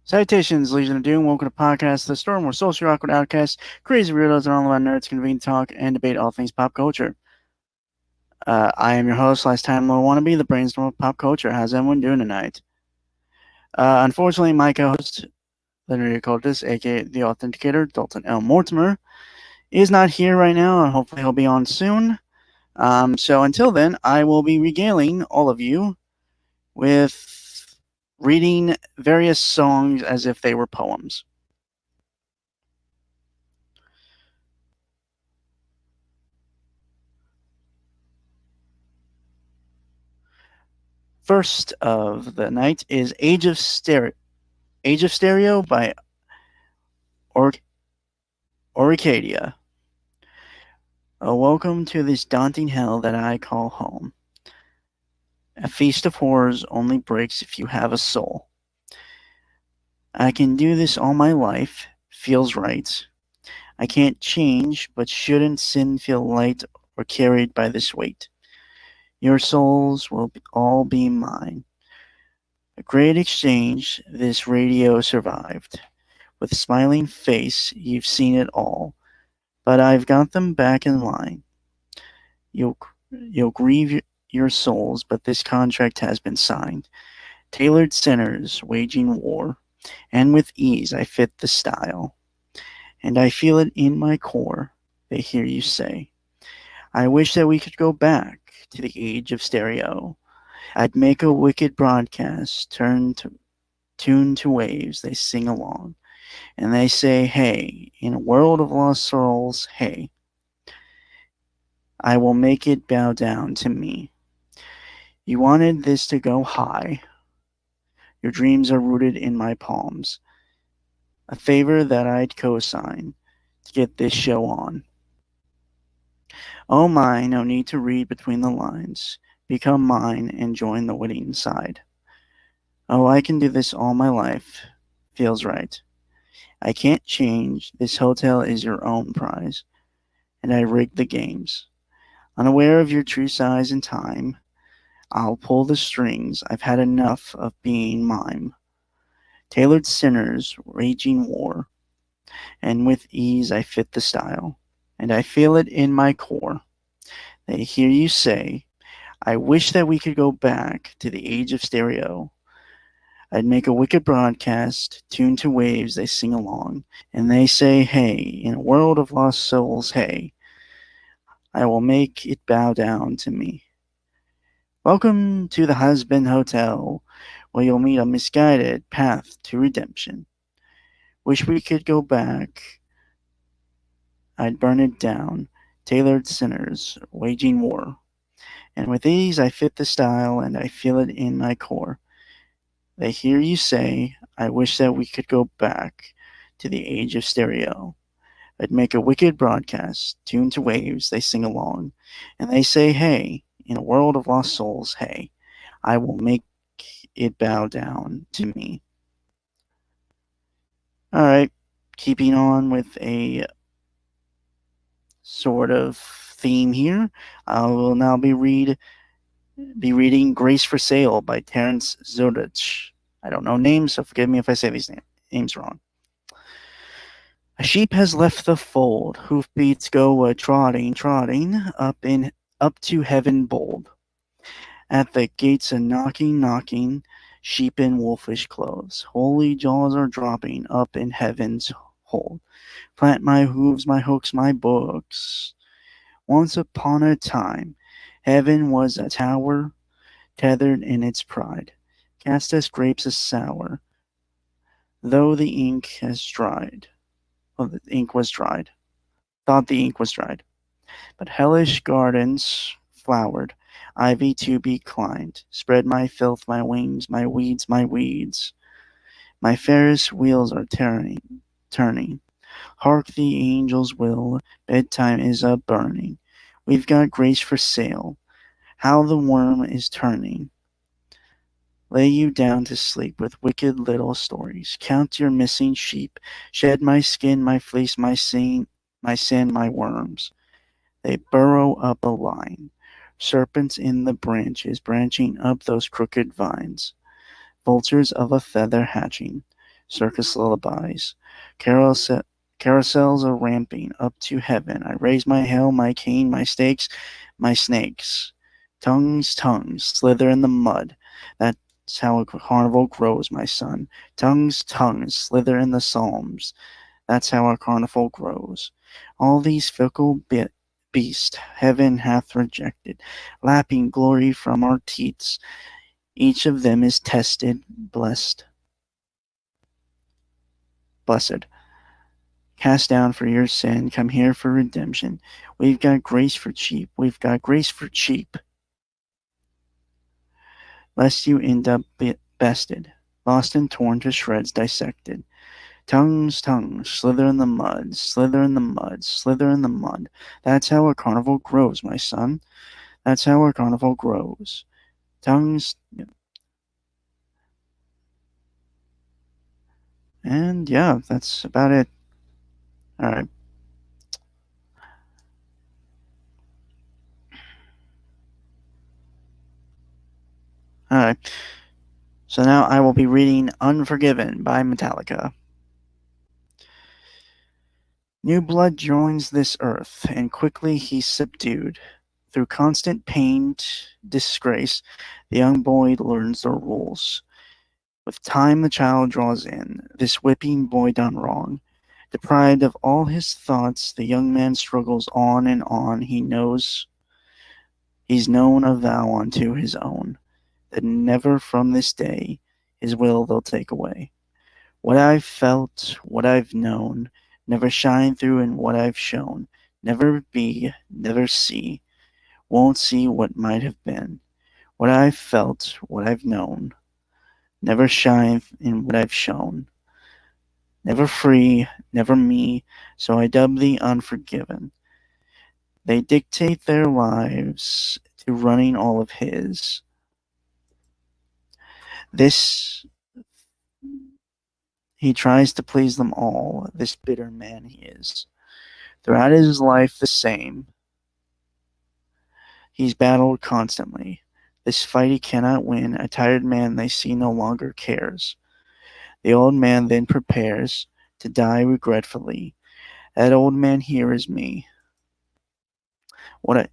Salutations, Legion of Doom. Welcome to Podcast The Storm, where social awkward outcasts, crazy weirdos, and all about nerds convene to talk and debate all things pop culture. I am your host, last time Lord Wannabe, the brainstorm of pop culture. How's everyone doing tonight? Unfortunately, my co-host, Legendary Cultist, aka the Authenticator, Dalton L. Mortimer, is not here right now, and hopefully he'll be on soon. So until then, I will be regaling all of you with reading various songs as if they were poems. First of the night is Age of Stereo by Oricadia. Welcome to this daunting hell that I call home. A feast of horrors only breaks if you have a soul. I can do this all my life, feels right. I can't change, but shouldn't sin feel light or carried by this weight? Your souls will all be mine. A great exchange, this radio survived. With smiling face, you've seen it all, but I've got them back in line. You'll grieve your souls, but this contract has been signed. Tailored sinners waging war, and with ease I fit the style. And I feel it in my core, they hear you say. I wish that we could go back to the age of stereo. I'd make a wicked broadcast, tune to waves, they sing along. And they say, hey, in a world of lost souls, hey, I will make it bow down to me. You wanted this to go high. Your dreams are rooted in my palms. A favor that I'd co-sign to get this show on. Oh my, no need to read between the lines. Become mine and join the winning side. Oh, I can do this all my life. Feels right. I can't change. This hotel is your own prize. And I rigged the games. Unaware of your true size and time, I'll pull the strings. I've had enough of being mime. Tailored sinners, raging war, and with ease I fit the style, and I feel it in my core. They hear you say, I wish that we could go back to the age of stereo. I'd make a wicked broadcast, tuned to waves, they sing along, and they say, hey, in a world of lost souls, hey, I will make it bow down to me. Welcome to the Husband Hotel, where you'll meet a misguided path to redemption. Wish we could go back. I'd burn it down. Tailored sinners, waging war. And with these I fit the style, and I feel it in my core. They hear you say, I wish that we could go back to the age of stereo. I'd make a wicked broadcast, tuned to waves, they sing along. And they say, hey, in a world of lost souls, hey, I will make it bow down to me. Alright, keeping on with a sort of theme here, I will now be reading Grace for Sale by Terence Zodich. I don't know names, so forgive me if I say these names wrong. A sheep has left the fold, hoofbeats go a trotting, trotting, up to heaven bold. At the gates a knocking, knocking, sheep in wolfish clothes. Holy jaws are dropping up in heaven's hold. Plant my hooves, my hooks, my books. Once upon a time, heaven was a tower, tethered in its pride. Cast us grapes as sour, though the ink has dried. Oh, the ink was dried. Thought the ink was dried. But hellish gardens flowered, ivy to be climbed. Spread my filth, my wings, my weeds, my weeds. My Ferris wheels are turning. Hark the angels will, bedtime is a burning. We've got grace for sale. How the worm is turning. Lay you down to sleep with wicked little stories. Count your missing sheep. Shed my skin, my fleece, my sin, my worms. They burrow up a line. Serpents in the branches, branching up those crooked vines. Vultures of a feather hatching. Circus lullabies. Carousels are ramping up to heaven. I raise my hail, my cane, my stakes, my snakes. Tongues, tongues, slither in the mud. That's how a carnival grows, my son. Tongues, tongues, slither in the psalms. That's how our carnival grows. All these fickle beasts heaven hath rejected, lapping glory from our teats. Each of them is tested, blessed. Cast down for your sin, come here for redemption. We've got grace for cheap. We've got grace for cheap. Lest you end up bested, lost and torn to shreds, dissected. Tongues, tongues, slither in the mud, slither in the mud, slither in the mud. That's how a carnival grows, my son. That's how a carnival grows. Tongues. And yeah, that's about it. All right. All right. So now I will be reading Unforgiven by Metallica. New blood joins this earth, and quickly he's subdued. Through constant pain, disgrace, the young boy learns the rules. With time the child draws in, this whipping boy done wrong. Deprived of all his thoughts, the young man struggles on and on. He's known a vow unto his own, that never from this day his will they'll take away. What I've felt, what I've known, never shine through in what I've shown. Never be, never see, won't see what might have been. What I've felt, what I've known, never shine in what I've shown. Never free, never me, so I dub thee unforgiven. They dictate their lives to running all of his. This he tries to please them all, this bitter man he is. Throughout his life the same. He's battled constantly. This fight he cannot win. A tired man they see no longer cares. The old man then prepares to die regretfully. That old man here is me. What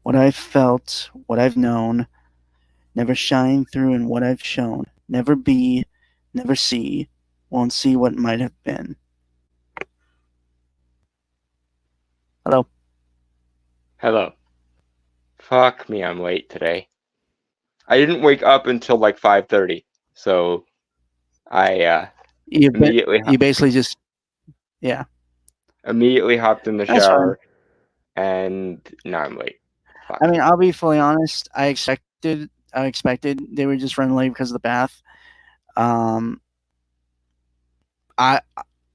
I've felt, what I've known, never shine through in what I've shown. Never be, never see, won't see what might have been. Hello. Hello. Fuck me, I'm late today. I didn't wake up until like 5:30, so I You immediately basically just immediately hopped in the That's fine. shower, and now I'm late. Fuck. I mean, I'll be fully honest. I expected they would just run late because of the bath. I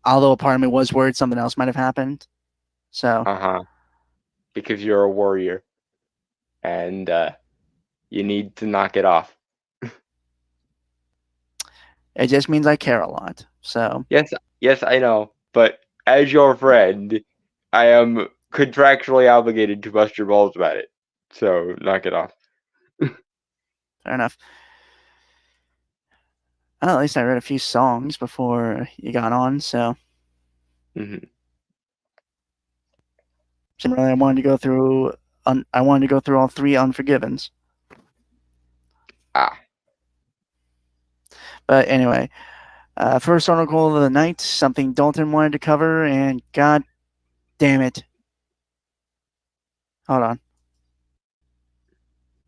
although a part of me was worried something else might have happened. So Because you're a warrior, and you need to knock it off. it just means I care a lot. So Yes, I know. But as your friend, I am contractually obligated to bust your balls about it. So knock it off. Fair enough. Well, at least I read a few songs before you got on, so Mm-hmm. similarly, I wanted to go through. I wanted to go through all three Unforgivens. Ah. But anyway, first article of the night, something Dalton wanted to cover, and god damn it. Hold on.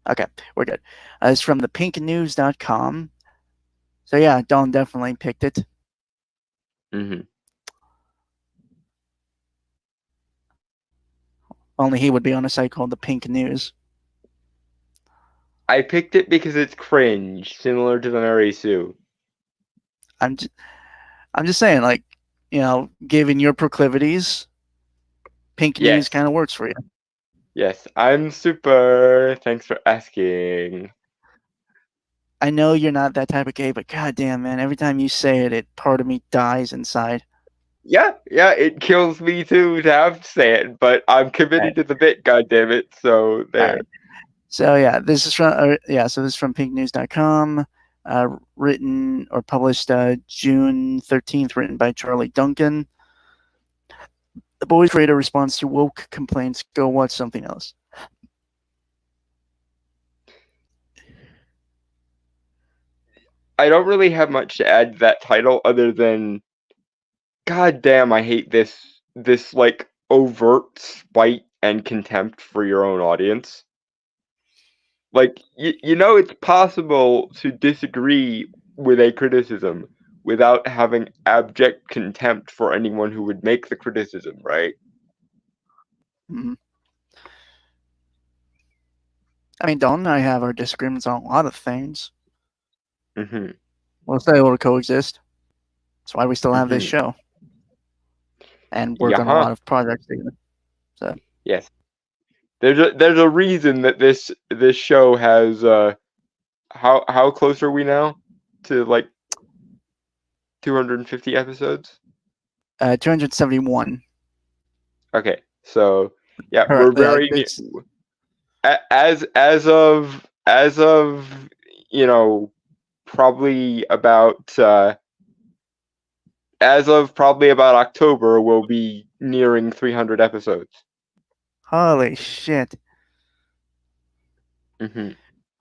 Okay, we're good. It's from thepinknews.com. So yeah, Dalton definitely picked it. Mm-hmm. Only he would be on a site called The Pink News. I picked it because it's cringe, similar to the Mary Sue. I'm just saying, like, given your proclivities, Pink Yes. News kind of works for you. Yes, I'm super. Thanks for asking. I know you're not that type of gay, but goddamn, man, every time you say it, part of me dies inside. Yeah, it kills me too to have to say it, but I'm committed to the bit, goddammit, so there. Right. So yeah, this is from pinknews.com, written or published June 13th, written by Charlie Duncan. The boys creator responds to woke complaints. Go watch something else. I don't really have much to add to that title other than, god damn, I hate this like overt spite and contempt for your own audience. Like, it's possible to disagree with a criticism without having abject contempt for anyone who would make the criticism, right? Mm-hmm. I mean, Dalton and I have our disagreements on a lot of things. Mm-hmm. We'll stay able to coexist. That's why we still have this Mm-hmm. show and work on a lot of projects together. So yes, there's a reason that this show has how close are we now to like 250 episodes? 271. Okay, so yeah, Or, we're very near. As of probably about as of probably about October, we'll be nearing 300 episodes. Holy shit. Mm-hmm.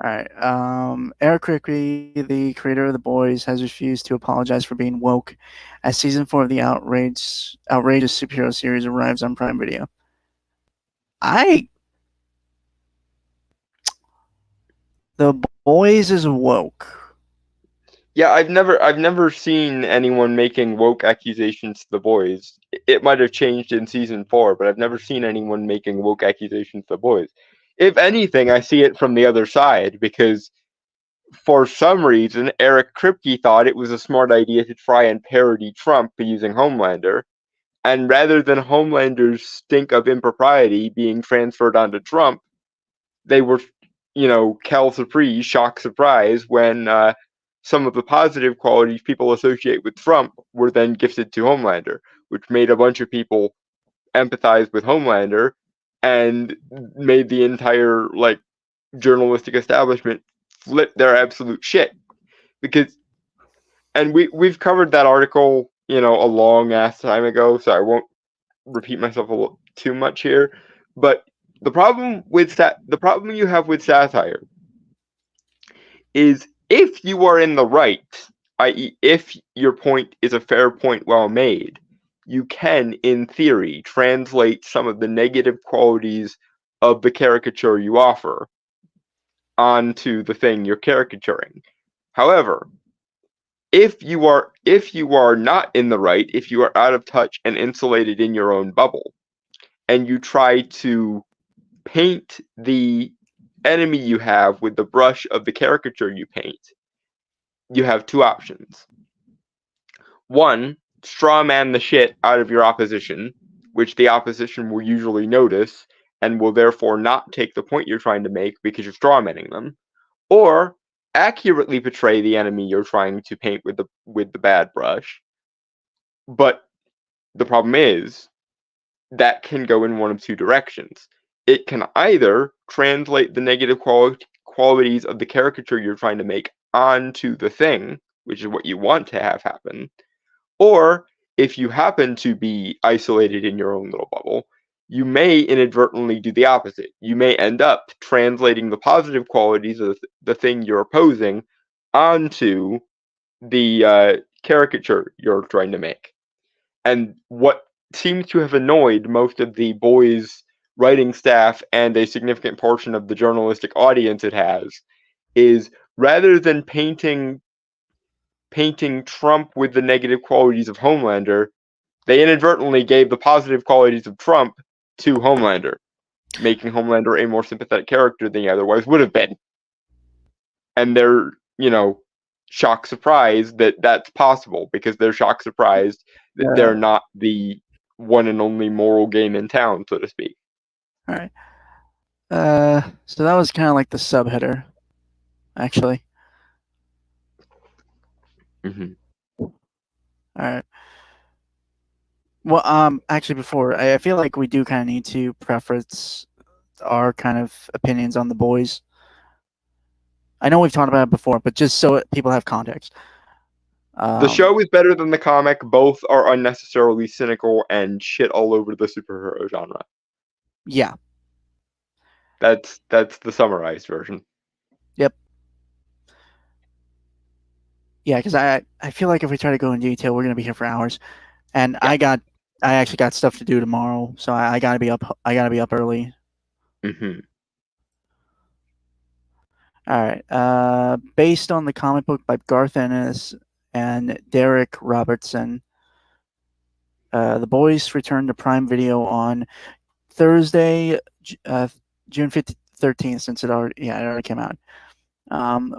All right. Eric Kripke, the creator of The Boys, has refused to apologize for being woke as season 4 of the outrageous superhero series arrives on Prime Video. The Boys is woke. Yeah, I've never seen anyone making woke accusations to The Boys. It might have changed in season 4, but I've never seen anyone making woke accusations to The Boys. If anything, I see it from the other side because for some reason, Eric Kripke thought it was a smart idea to try and parody Trump using Homelander. And rather than Homelander's stink of impropriety being transferred onto Trump, they were, Cal surprise, shock surprise, when some of the positive qualities people associate with Trump were then gifted to Homelander, which made a bunch of people empathize with Homelander and made the entire, like, journalistic establishment flip their absolute shit. Because, and we've covered that article, a long ass time ago, so I won't repeat myself too much here. But the problem you have with satire is if you are in the right, i.e., if your point is a fair point well made, you can, in theory, translate some of the negative qualities of the caricature you offer onto the thing you're caricaturing. However, if you are not in the right, if you are out of touch and insulated in your own bubble, and you try to paint the enemy you have with the brush of the caricature you paint, you have two options. One, strawman the shit out of your opposition, which the opposition will usually notice and will therefore not take the point you're trying to make because you're strawmanning them. Or accurately portray the enemy you're trying to paint with the bad brush. But the problem is that can go in one of two directions. It can either translate the negative qualities of the caricature you're trying to make onto the thing, which is what you want to have happen. Or if you happen to be isolated in your own little bubble, you may inadvertently do the opposite. You may end up translating the positive qualities of the thing you're opposing onto the caricature you're trying to make. And what seems to have annoyed most of the boys' writing staff and a significant portion of the journalistic audience it has is, rather than painting Trump with the negative qualities of Homelander, they inadvertently gave the positive qualities of Trump to Homelander, making Homelander a more sympathetic character than he otherwise would have been. And they're, shock surprised that that's possible, because they're shock surprised that they're not the one and only moral game in town, so to speak. All right. So that was kind of like the subheader, actually. Mm-hmm. All right. Well, actually, before I feel like we do kind of need to preface our kind of opinions on The Boys. I know we've talked about it before, but just so people have context. The show is better than the comic. Both are unnecessarily cynical and shit all over the superhero genre. Yeah. That's the summarized version. Yep. Yeah, because I feel like if we try to go in detail, we're gonna be here for hours, and yeah. I actually got stuff to do tomorrow, so I gotta be up. I gotta be up early. Mm-hmm. All right. Based on the comic book by Garth Ennis and Derek Robertson, The Boys returned to Prime Video on Thursday, June 13th, since it already came out.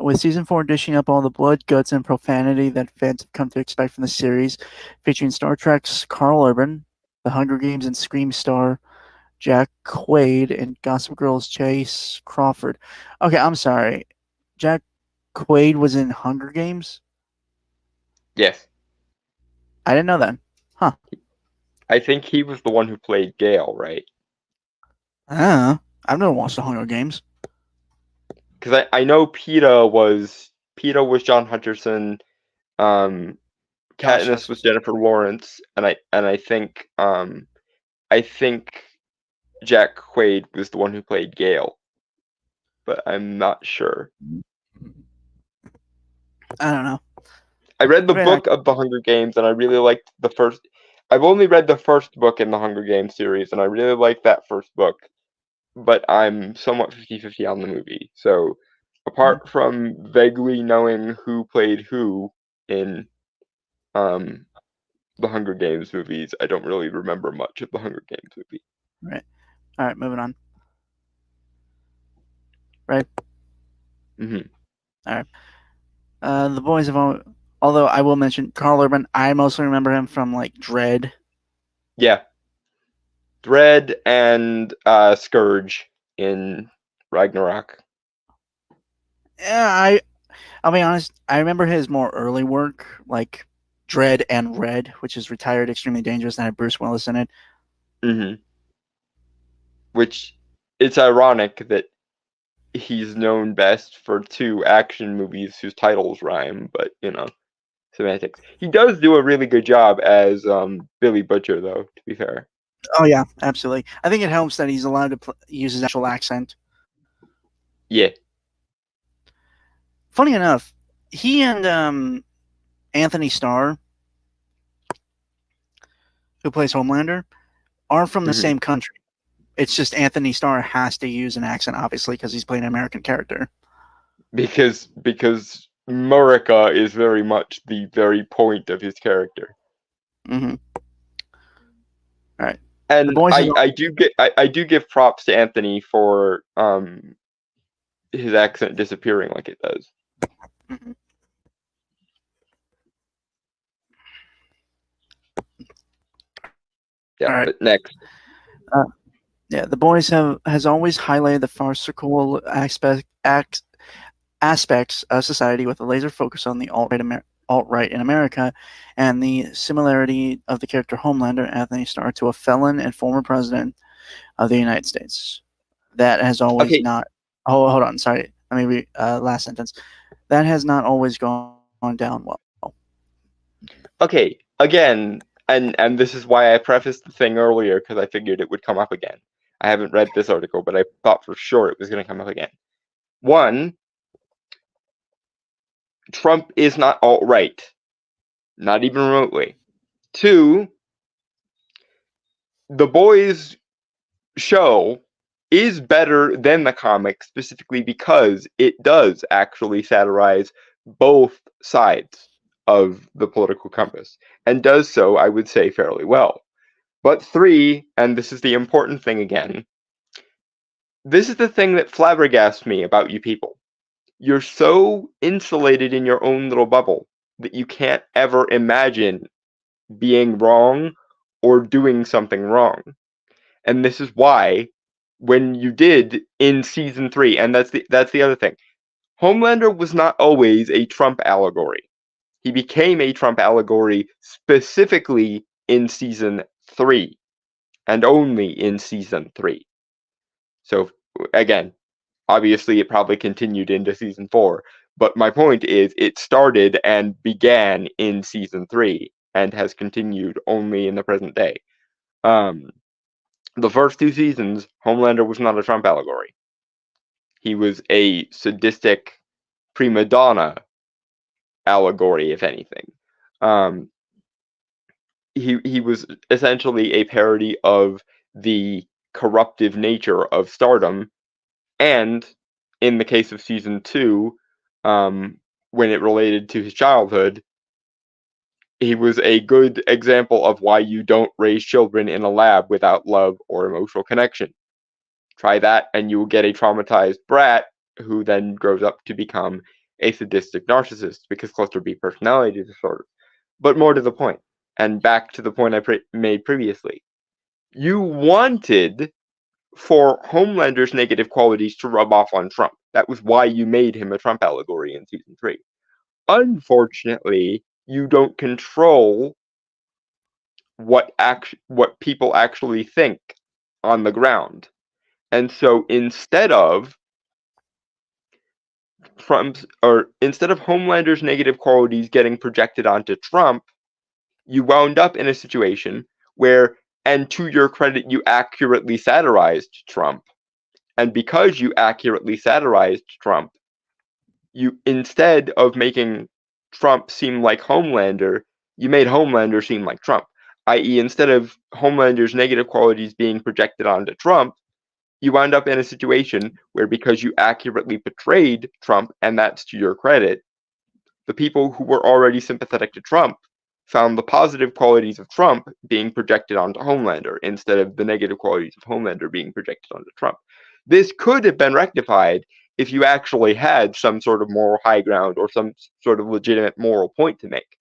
With season 4 dishing up all the blood, guts, and profanity that fans have come to expect from the series, featuring Star Trek's Carl Urban, The Hunger Games and Scream star Jack Quaid, and Gossip Girl's Chase Crawford. Okay, I'm sorry. Jack Quaid was in Hunger Games? Yes. I didn't know that. Huh. I think he was the one who played Gale, right? I've never watched The Hunger Games. Because I know PETA was John Hutcherson, Katniss was Jennifer Lawrence, and I think Jack Quaid was the one who played Gale, but I'm not sure. I don't know. I read the book of The Hunger Games, and I really liked the first. I've only read the first book in the Hunger Games series, and I really liked that first book, but I'm somewhat 50-50 on the movie. So, apart from vaguely knowing who played who in the Hunger Games movies, I don't really remember much of the Hunger Games movie. Right. All right, moving on. Right. Mm-hmm. All right. The Boys have, although I will mention Carl Urban, I mostly remember him from like Dredd. Yeah. Dredd and Scourge in Ragnarok. Yeah, I'll be honest, I remember his more early work, like Dredd and Red, which is Retired Extremely Dangerous, and had Bruce Willis in it. Mm-hmm. Which, it's ironic that he's known best for 2 action movies whose titles rhyme, but, semantics. He does do a really good job as Billy Butcher, though, to be fair. Oh, yeah, absolutely. I think it helps that he's allowed to use his actual accent. Yeah. Funny enough, he and Anthony Starr, who plays Homelander, are from the same country. It's just Anthony Starr has to use an accent, obviously, because he's playing an American character. Because America is very much the very point of his character. Mm-hmm. All right. And I do give props to Anthony for his accent disappearing like it does. Mm-hmm. Yeah, right. But next. Yeah, The Boys has always highlighted the farcical aspects of society with a laser focus on the alt-right in America, and the similarity of the character Homelander, Anthony Starr, to a felon and former president of the United States. That has always not. Oh, hold on, sorry. Last sentence. That has not always gone down well. Okay, again, and this is why I prefaced the thing earlier, because I figured it would come up again. I haven't read this article, but I thought for sure it was going to come up again. One, Trump is not alt-right. Not even remotely. Two, The Boys show is better than the comic specifically because it does actually satirize both sides of the political compass, and does so, I would say, fairly well. But three, and this is the important thing again, this is the thing that flabbergasts me about you people. You're so insulated in your own little bubble that you can't ever imagine being wrong or doing something wrong. And this is why, when you did in season 3, and that's the other thing, Homelander was not always a Trump allegory. He became a Trump allegory specifically in season 3, and only in season 3. So again, obviously it probably continued into season 4, but my point is it started and began in season 3 and has continued only in the present day. The first 2 seasons, Homelander was not a Trump allegory. He was a sadistic prima donna allegory, if anything. He was essentially a parody of the corruptive nature of stardom, and in the case of season 2, when it related to his childhood, he was a good example of why you don't raise children in a lab without love or emotional connection. Try that and you will get a traumatized brat who then grows up to become a sadistic narcissist because cluster B personality disorder. But more to the point, and back to the point I made previously, you wanted for Homelander's negative qualities to rub off on Trump. That was why you made him a Trump allegory in season 3. Unfortunately, you don't control what people actually think on the ground. And so instead of Homelander's negative qualities getting projected onto Trump, you wound up in a situation where, and to your credit, you accurately satirized Trump. And because you accurately satirized Trump, you, instead of making Trump seem like Homelander, you made Homelander seem like Trump. I.e., instead of Homelander's negative qualities being projected onto Trump, you wound up in a situation where, because you accurately portrayed Trump, and that's to your credit, the people who were already sympathetic to Trump found the positive qualities of Trump being projected onto Homelander instead of the negative qualities of Homelander being projected onto Trump. This could have been rectified if you actually had some sort of moral high ground or some sort of legitimate moral point to make.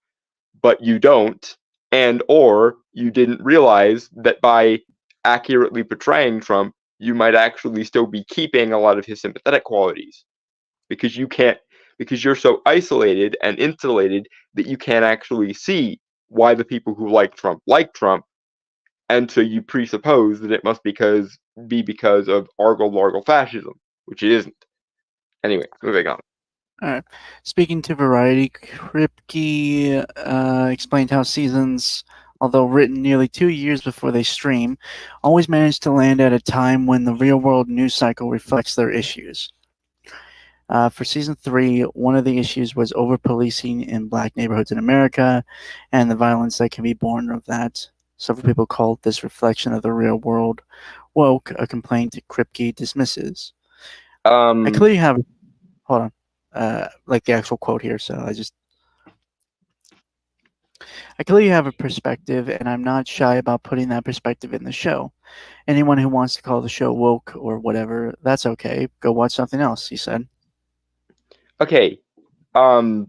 But you don't, and or you didn't realize that by accurately portraying Trump, you might actually still be keeping a lot of his sympathetic qualities because you're so isolated and insulated that you can't actually see why the people who like Trump, and so you presuppose that it must be because of argle-largle fascism, which it isn't. Anyway, moving on. All right. Speaking to Variety, Kripke explained how seasons, although written nearly 2 years before they stream, always manage to land at a time when the real-world news cycle reflects their issues. For season 3, one of the issues was over-policing in black neighborhoods in America and the violence that can be born of that. Several people called this reflection of the real world woke, a complaint Kripke dismisses. I clearly have... Hold on. Like the actual quote here, so I clearly have a perspective, and I'm not shy about putting that perspective in the show. Anyone who wants to call the show woke or whatever, that's okay. Go watch something else, he said. Okay. I'm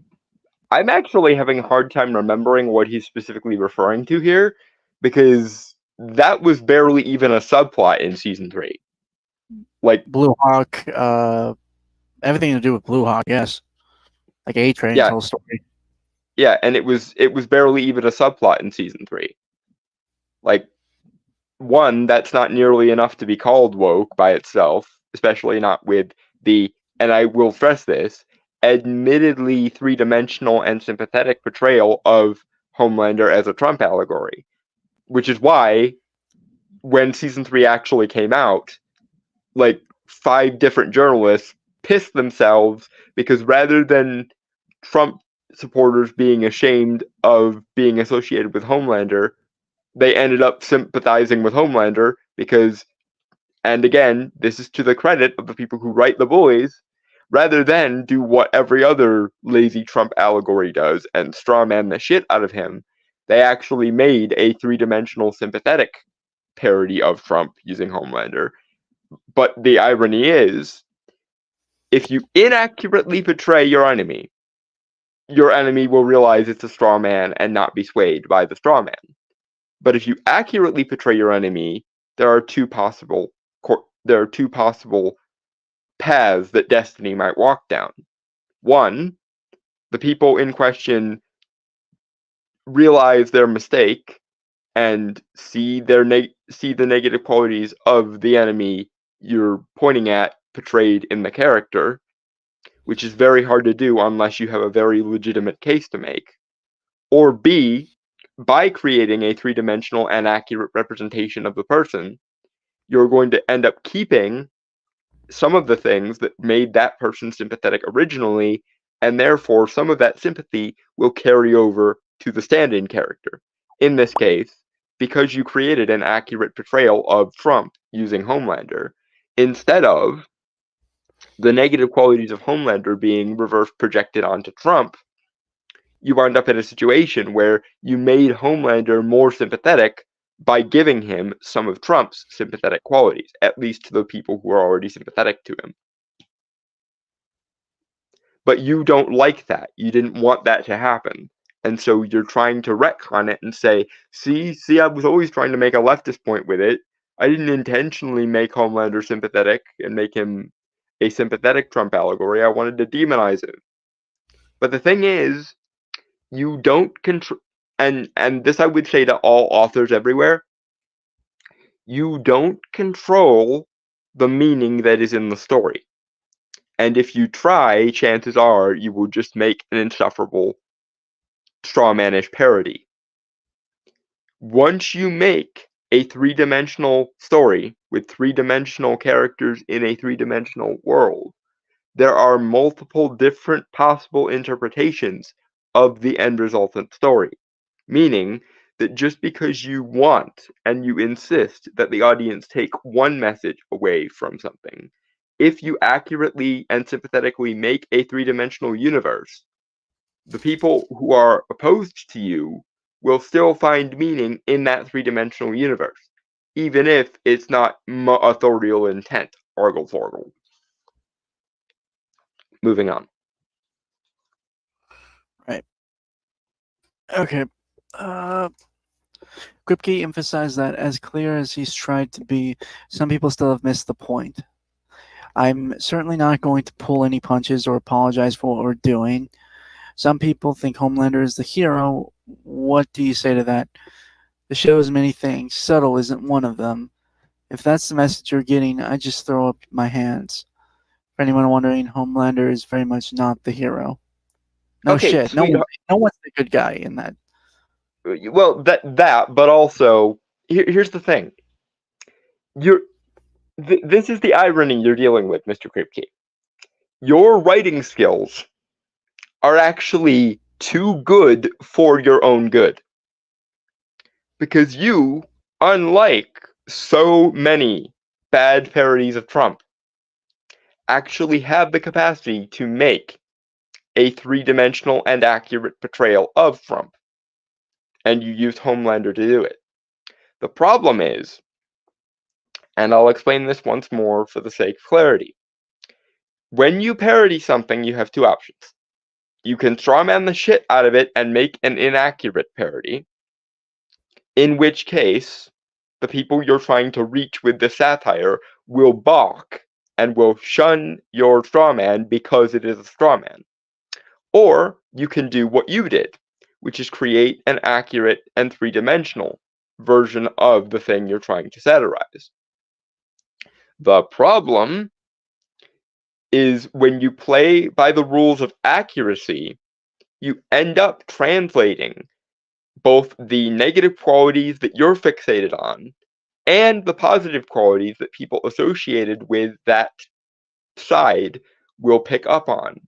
actually having a hard time remembering what he's specifically referring to here, because that was barely even a subplot in season 3. Like Blue Hawk, everything to do with Blue Hawk, yes. Like A-Train's whole story. Yeah, and it was barely even a subplot in season 3. Like, one, that's not nearly enough to be called woke by itself, especially not with the and I will stress this, admittedly three-dimensional and sympathetic portrayal of Homelander as a Trump allegory. Which is why, when season 3 actually came out, like 5 different journalists pissed themselves because rather than Trump supporters being ashamed of being associated with Homelander, they ended up sympathizing with Homelander because, and again, this is to the credit of the people who write The Boys, rather than do what every other lazy Trump allegory does and strawman the shit out of him, they actually made a three-dimensional sympathetic parody of Trump using Homelander. But the irony is, if you inaccurately portray your enemy will realize it's a straw man and not be swayed by the straw man. But if you accurately portray your enemy, there are two possible paths that Destiny might walk down. One, the people in question realize their mistake and see the negative qualities of the enemy you're pointing at portrayed in the character, which is very hard to do unless you have a very legitimate case to make. Or B, by creating a three-dimensional and accurate representation of the person, you're going to end up keeping some of the things that made that person sympathetic originally, and therefore some of that sympathy will carry over to the stand-in character. In this case, because you created an accurate portrayal of Trump using Homelander, instead of the negative qualities of Homelander being reverse projected onto Trump, you wound up in a situation where you made Homelander more sympathetic by giving him some of Trump's sympathetic qualities, at least to the people who are already sympathetic to him. But you don't like that. You didn't want that to happen. And so you're trying to retcon it and say, see, I was always trying to make a leftist point with it. I didn't intentionally make Homelander sympathetic and make him a sympathetic Trump allegory. I wanted to demonize him. But the thing is, you don't control, and this I would say to all authors everywhere, you don't control the meaning that is in the story. And if you try, chances are you will just make an insufferable strawmanish parody. Once you make a three-dimensional story with three-dimensional characters in a three-dimensional world, there are multiple different possible interpretations of the end resultant story. Meaning that just because you want and you insist that the audience take one message away from something, if you accurately and sympathetically make a three-dimensional universe, the people who are opposed to you will still find meaning in that three-dimensional universe, even if it's not authorial intent. Argle Thorgle. Moving on. Right. Okay. Kripke emphasized that as clear as he's tried to be, some people still have missed the point. I'm certainly not going to pull any punches or apologize for what we're doing. Some people think Homelander is the hero. What do you say to that? The show is many things. Subtle isn't one of them. If that's the message you're getting, I just throw up my hands. For anyone wondering, Homelander is very much not the hero. No Okay, shit. No one's the good guy in that. Well, but also, here's the thing. This is the irony you're dealing with, Mr. Kripke. Your writing skills are actually too good for your own good. Because you, unlike so many bad parodies of Trump, actually have the capacity to make a three-dimensional and accurate portrayal of Trump. And you used Homelander to do it. The problem is, and I'll explain this once more for the sake of clarity, when you parody something, you have two options. You can strawman the shit out of it and make an inaccurate parody, in which case, the people you're trying to reach with the satire will balk and will shun your strawman because it is a strawman. Or you can do what you did, which is create an accurate and three-dimensional version of the thing you're trying to satirize. The problem is when you play by the rules of accuracy, you end up translating both the negative qualities that you're fixated on and the positive qualities that people associated with that side will pick up on.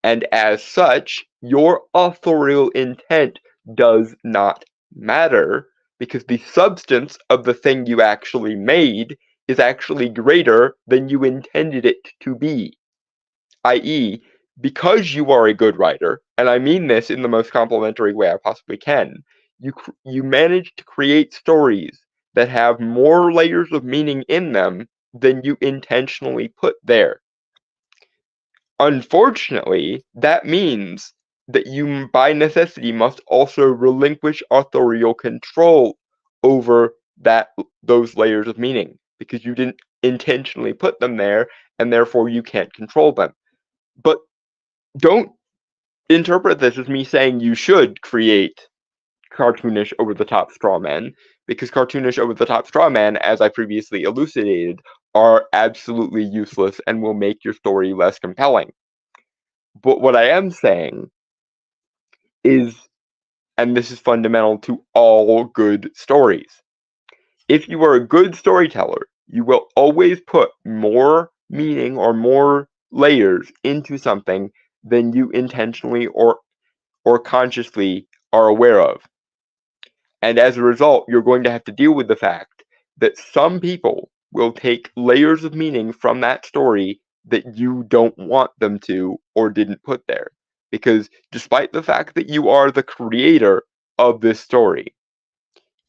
And as such, your authorial intent does not matter because the substance of the thing you actually made is actually greater than you intended it to be. I.e., because you are a good writer, and I mean this in the most complimentary way I possibly can, you manage to create stories that have more layers of meaning in them than you intentionally put there. Unfortunately, that means that you, by necessity, must also relinquish authorial control over those layers of meaning because you didn't intentionally put them there, and therefore you can't control them. But don't interpret this as me saying you should create cartoonish over-the-top straw men, because cartoonish over-the-top straw men, as I previously elucidated, are absolutely useless and will make your story less compelling. But what I am saying is, and this is fundamental to all good stories, if you are a good storyteller, you will always put more meaning or more layers into something than you intentionally or consciously are aware of. And as a result, you're going to have to deal with the fact that some people will take layers of meaning from that story that you don't want them to or didn't put there. Because despite the fact that you are the creator of this story,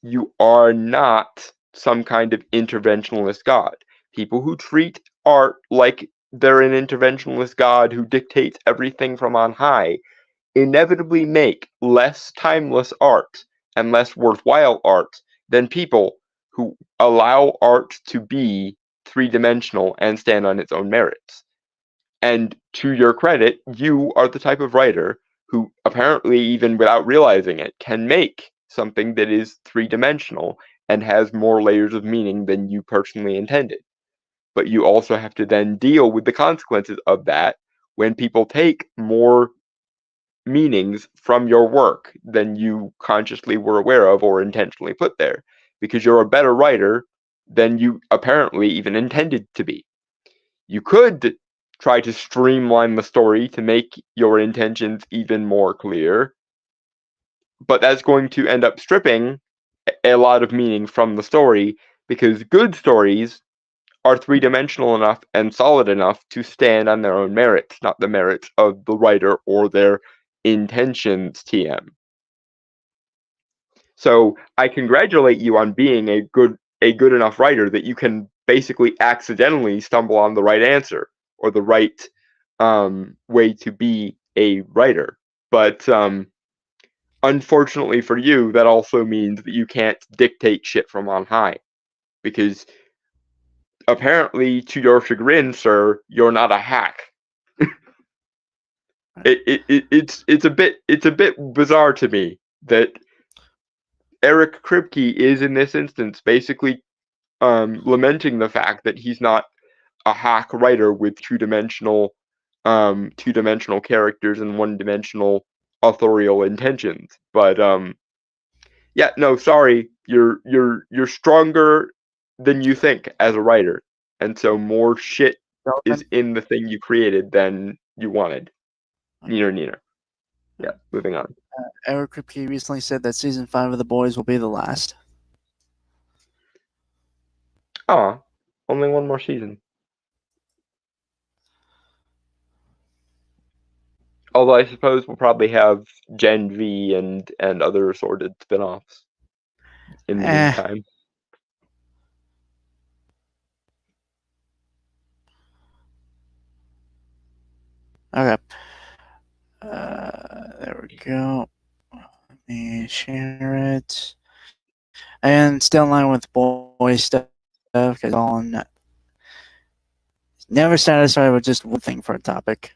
you are not some kind of interventionalist God. People who treat art like they're an interventionalist God who dictates everything from on high inevitably make less timeless art and less worthwhile art than people who allow art to be three-dimensional and stand on its own merits. And to your credit, you are the type of writer who, apparently even without realizing it, can make something that is three-dimensional and has more layers of meaning than you personally intended. But you also have to then deal with the consequences of that when people take more meanings from your work than you consciously were aware of or intentionally put there, because you're a better writer than you apparently even intended to be. You could try to streamline the story to make your intentions even more clear, but that's going to end up stripping a lot of meaning from the story, because good stories are three-dimensional enough and solid enough to stand on their own merits, not the merits of the writer or their intentions TM. So I congratulate you on being a good enough writer that you can basically accidentally stumble on the right answer or the right way to be a writer. But unfortunately for you, that also means that you can't dictate shit from on high, because apparently, to your chagrin, sir, you're not a hack. It's a bit bizarre to me that Eric Kripke is in this instance basically lamenting the fact that he's not a hack writer with two-dimensional characters and one-dimensional authorial intentions. But yeah, no, sorry, you're stronger than you think as a writer, and so more shit is in the thing you created than you wanted. Neener. Yeah, moving on. Eric Kripke recently said that season 5 of The Boys will be the last. Aw, only one more season. Although I suppose we'll probably have Gen V and other assorted spin-offs in the meantime. Okay. There we go. Let me share it. And still in line with boy stuff, because Colin never satisfied with just one thing for a topic.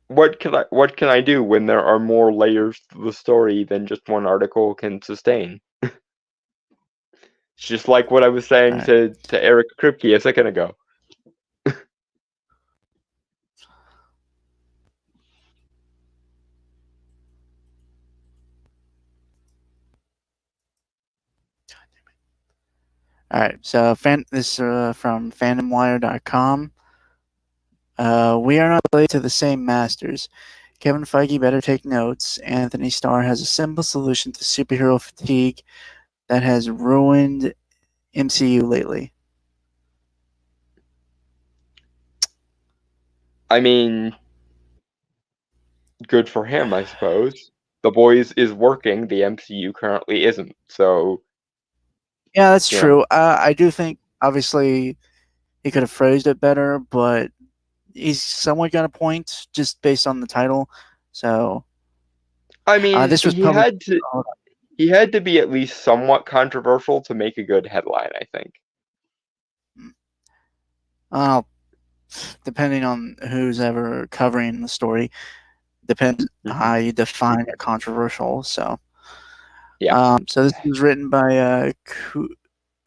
What can I do when there are more layers to the story than just one article can sustain? It's just like what I was saying to Eric Kripke a second ago. All right. So this from FandomWire.com. We are not related to the same masters. Kevin Feige better take notes. Anthony Starr has a simple solution to superhero fatigue that has ruined MCU lately. I mean, good for him, I suppose. The Boys is working. The MCU currently isn't. So, Yeah, that's you know. true. I do think obviously he could have phrased it better, but he's somewhat got a point just based on the title. So I mean, this was published. he had to be at least somewhat controversial to make a good headline, I think. Uh, depending on who's ever covering the story, depends how you define a controversial. So Yeah. So this was written by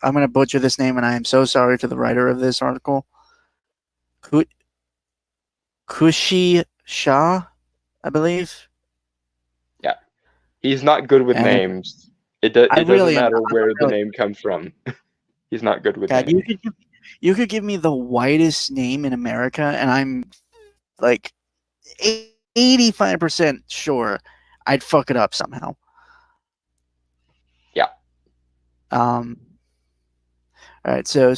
I'm going to butcher this name, and I am so sorry to the writer of this article. Kushi Shah, I believe. Yeah. He's not good with And names. It doesn't really am. matter where the Really, name comes from. He's not good with God, names. you could give me the whitest name in America, and I'm like 85% sure I'd fuck it up somehow. Yeah. All right. So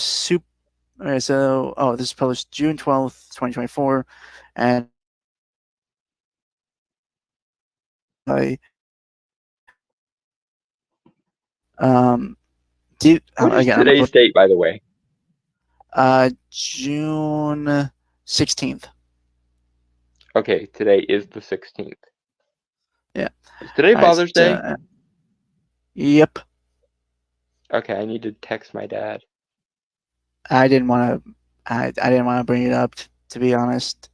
All right. So this is published June 12th, 2024, and I um What is again, today's date, by the way? June 16th. Okay, today is the 16th. Yeah. Is today Father's Day? Yep. Okay, I need to text my dad. I didn't want to. I didn't want to bring it up, to be honest.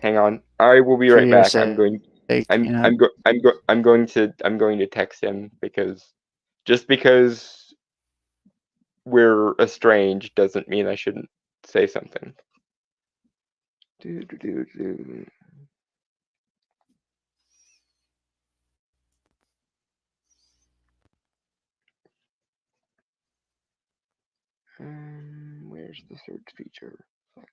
Hang on, I will be For right your back. sake, I'm going to text him because just because we're estranged doesn't mean I shouldn't say something. Where's the search feature? Fuck.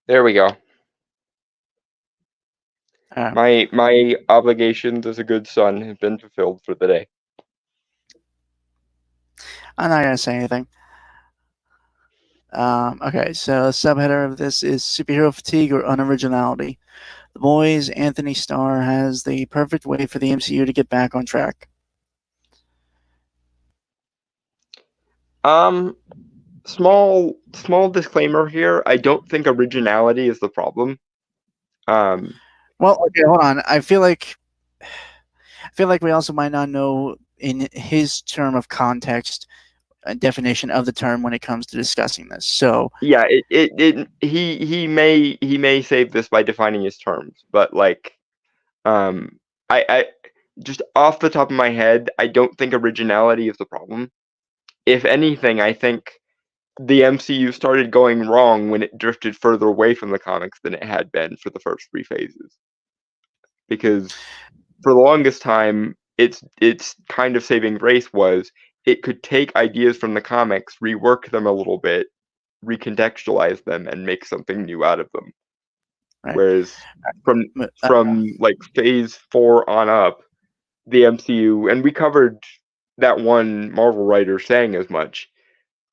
There we go. My obligations as a good son have been fulfilled for the day. I'm not gonna say anything. Okay, so the subheader of this is superhero fatigue or unoriginality. The Boys, Anthony Starr has the perfect way for the MCU to get back on track. Small disclaimer here. I don't think originality is the problem. Well, okay, hold on. I feel like we also might not know in his term of context a definition of the term when it comes to discussing this. So yeah, he may save this by defining his terms, but like, I just off the top of my head, I don't think originality is the problem. If anything, I think the MCU started going wrong when it drifted further away from the comics than it had been for the first three phases. Because for the longest time, its kind of saving grace was it could take ideas from the comics, rework them a little bit, recontextualize them, and make something new out of them. right. Whereas from like phase 4 on up, the MCU, and we covered that one Marvel writer saying as much.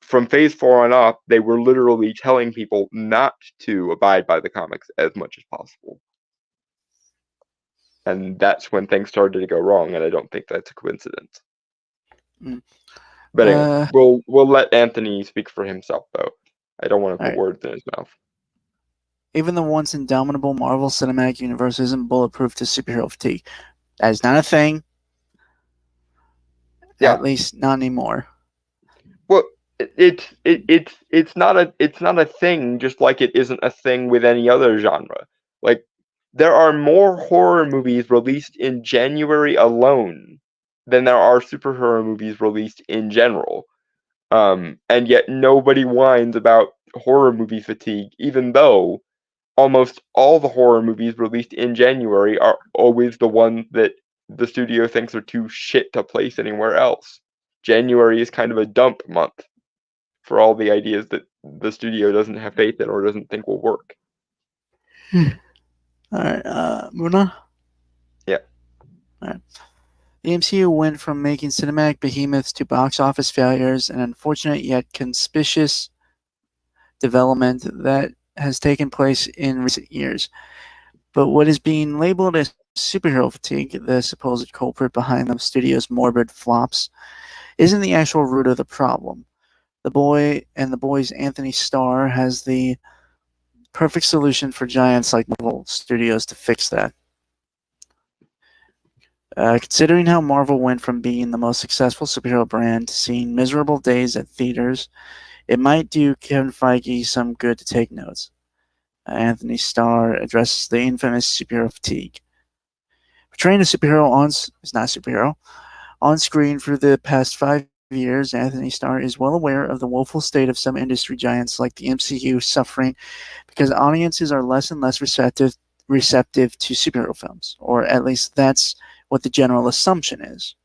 From phase 4 on up, they were literally telling people not to abide by the comics as much as possible. And that's when things started to go wrong, and I don't think that's a coincidence. But anyway, we'll let Anthony speak for himself, though. I don't want to put Alright. words in his mouth. Even the once indomitable Marvel Cinematic Universe isn't bulletproof to superhero fatigue. That is not a thing. Yeah. At least not anymore. Well, it's not a thing, just like it isn't a thing with any other genre. Like, there are more horror movies released in January alone than there are superhero movies released in general. And yet nobody whines about horror movie fatigue, even though almost all the horror movies released in January are always the ones that the studio thinks are too shit to place anywhere else. January is kind of a dump month for all the ideas that the studio doesn't have faith in or doesn't think will work. Alright, Muna? Yeah. Alright. The MCU went from making cinematic behemoths to box office failures, an unfortunate yet conspicuous development that has taken place in recent years. But what is being labeled as superhero fatigue, the supposed culprit behind the studio's morbid flops, isn't the actual root of the problem. The Boys' Anthony Starr has the perfect solution for giants like Marvel Studios to fix that. Considering how Marvel went from being the most successful superhero brand to seeing miserable days at theaters, it might do Kevin Feige some good to take notes. Anthony Starr addresses the infamous superhero fatigue. Portraying a superhero on screen for the past 5 years, Anthony Starr is well aware of the woeful state of some industry giants like the MCU suffering because audiences are less and less receptive to superhero films, or at least that's what the general assumption is.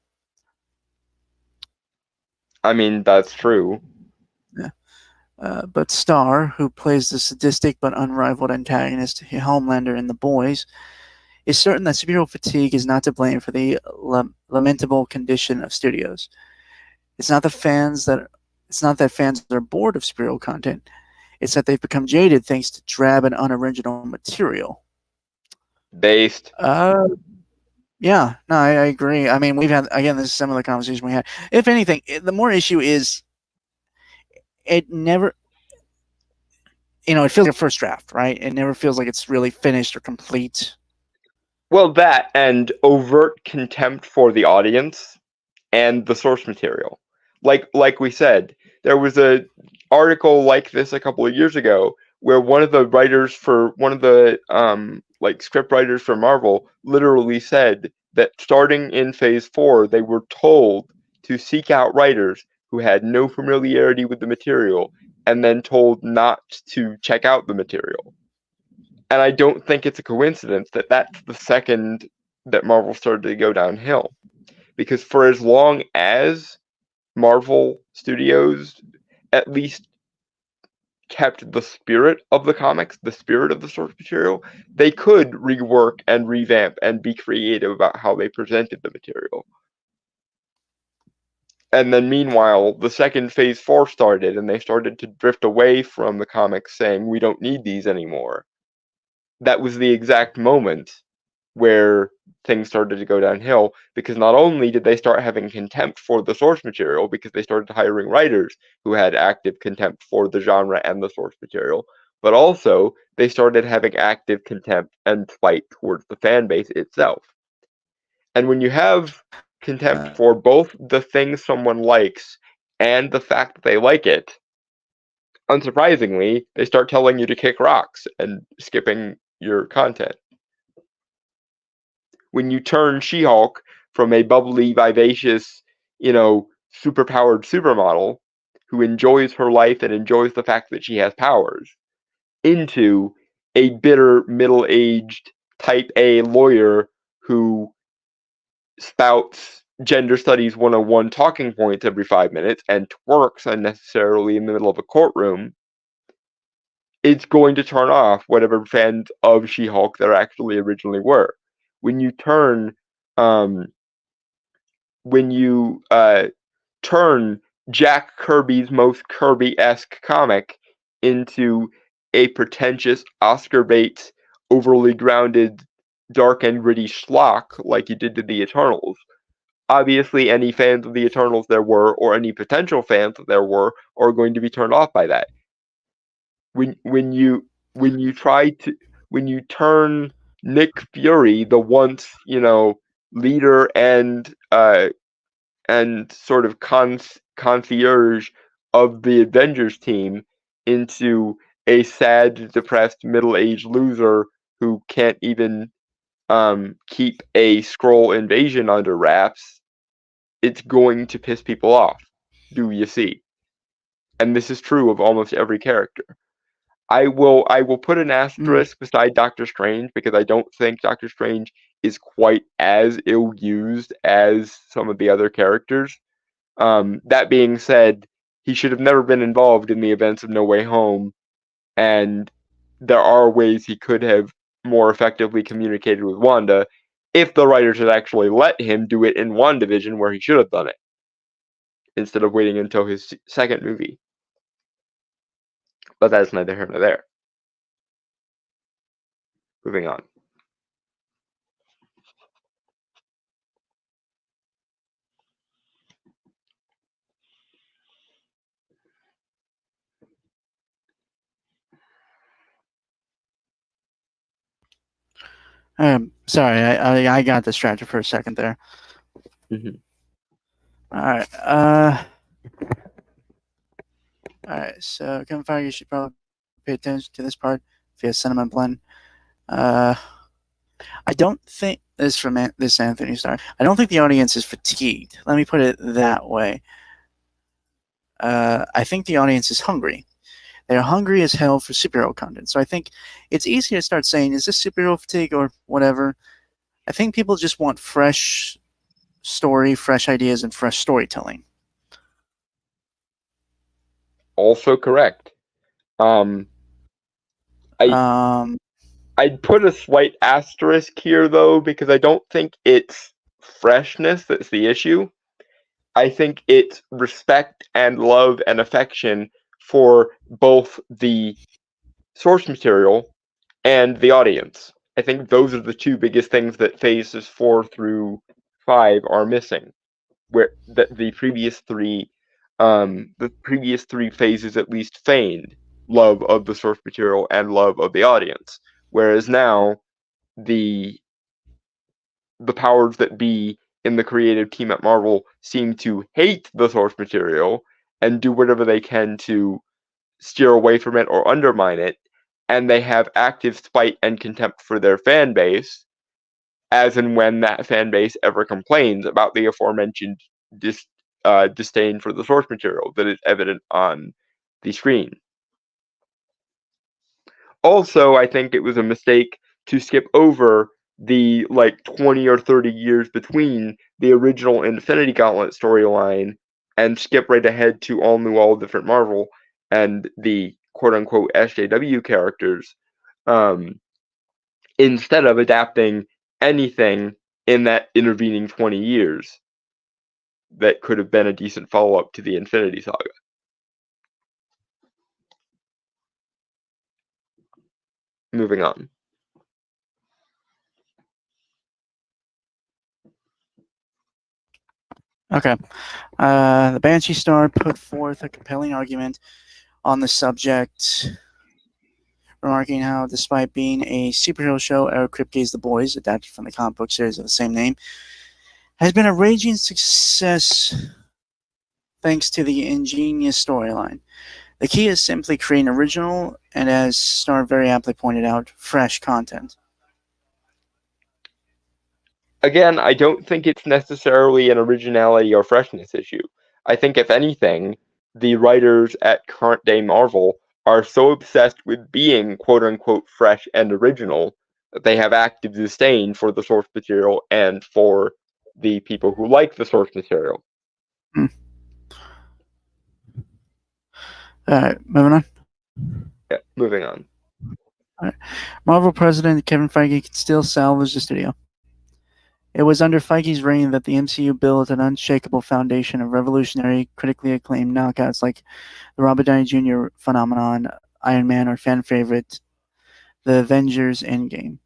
I mean, that's true. Yeah. But Starr, who plays the sadistic but unrivaled antagonist Homelander in The Boys, is certain that superhero fatigue is not to blame for the lamentable condition of studios. It's not that fans are bored of superhero content. It's that they've become jaded thanks to drab and unoriginal material. Based. Yeah, no, I agree. I mean, we've had, again, this is some of the conversation we had. If anything, the more issue is it never, it feels like a first draft, right? It never feels like it's really finished or complete. Well, that and overt contempt for the audience and the source material. Like we said, there was a article like this a couple of years ago where one of the script writers for Marvel literally said that starting in Phase 4, they were told to seek out writers who had no familiarity with the material and then told not to check out the material. And I don't think it's a coincidence that that's the second that Marvel started to go downhill. Because for as long as Marvel Studios at least kept the spirit of the comics, the spirit of the source material, they could rework and revamp and be creative about how they presented the material. And then meanwhile, the second Phase 4 started, and they started to drift away from the comics saying, we don't need these anymore. That was the exact moment where things started to go downhill, because not only did they start having contempt for the source material because they started hiring writers who had active contempt for the genre and the source material, but also they started having active contempt and spite towards the fan base itself. And when you have contempt for both the thing someone likes and the fact that they like it, unsurprisingly, they start telling you to kick rocks and skipping your content. When you turn She-Hulk from a bubbly, vivacious, superpowered supermodel who enjoys her life and enjoys the fact that she has powers into a bitter, middle-aged, type A lawyer who spouts gender studies 101 talking points every 5 minutes and twerks unnecessarily in the middle of a courtroom, it's going to turn off whatever fans of She-Hulk there actually originally were. When you turn Jack Kirby's most Kirby-esque comic into a pretentious Oscar bait, overly grounded, dark and gritty schlock like you did to the Eternals, obviously any fans of the Eternals there were, or any potential fans that there were, are going to be turned off by that. when you turn Nick Fury, the once leader and sort of concierge of the Avengers team, into a sad, depressed, middle-aged loser who can't even keep a Skrull invasion under wraps, it's going to piss people off. Do you see? And this is true of almost every character. I will put an asterisk beside Doctor Strange, because I don't think Doctor Strange is quite as ill-used as some of the other characters. That being said, he should have never been involved in the events of No Way Home, and there are ways he could have more effectively communicated with Wanda if the writers had actually let him do it in WandaVision, where he should have done it, instead of waiting until his second movie. But that's neither here nor there. Moving on. Sorry, I got distracted for a second there. Mhm. All right. All right. So Kevin Feige should probably pay attention to this part via Sentiment Blend. I don't think this from this Anthony Starr. I don't think the audience is fatigued. Let me put it that way. I think the audience is hungry. They're hungry as hell for superhero content. So I think it's easy to start saying, is this superhero fatigue or whatever? I think people just want fresh story, fresh ideas, and fresh storytelling. Also correct. I'd put a slight asterisk here, though, because I don't think it's freshness that's the issue. I think it's respect and love and affection for both the source material and the audience. I think those are the two biggest things that phases 4 through 5 are missing. Where the previous three phases at least feigned love of the source material and love of the audience, whereas now the powers that be in the creative team at Marvel seem to hate the source material and do whatever they can to steer away from it or undermine it, and they have active spite and contempt for their fan base, as and when that fan base ever complains about the aforementioned disdain for the source material that is evident on the screen. Also, I think it was a mistake to skip over the 20 or 30 years between the original Infinity Gauntlet storyline and skip right ahead to All New, All Different Marvel and the quote-unquote SJW characters, instead of adapting anything in that intervening 20 years that could have been a decent follow-up to the Infinity Saga. Moving on. Okay. The Banshee Star put forth a compelling argument on the subject, remarking how, despite being a superhero show, Eric Kripke's The Boys, adapted from the comic book series of the same name, has been a raging success thanks to the ingenious storyline. The key is simply creating original and, as Starr very aptly pointed out, fresh content. Again, I don't think it's necessarily an originality or freshness issue. I think, if anything, the writers at current day Marvel are so obsessed with being quote-unquote fresh and original that they have active disdain for the source material and for the people who like the source material. Alright, moving on. Yeah, moving on. Right. Marvel president Kevin Feige could still salvage the studio. It was under Feige's reign that the MCU built an unshakable foundation of revolutionary, critically acclaimed knockouts like the Robert Downey Jr. phenomenon, Iron Man, or fan favorite, The Avengers Endgame.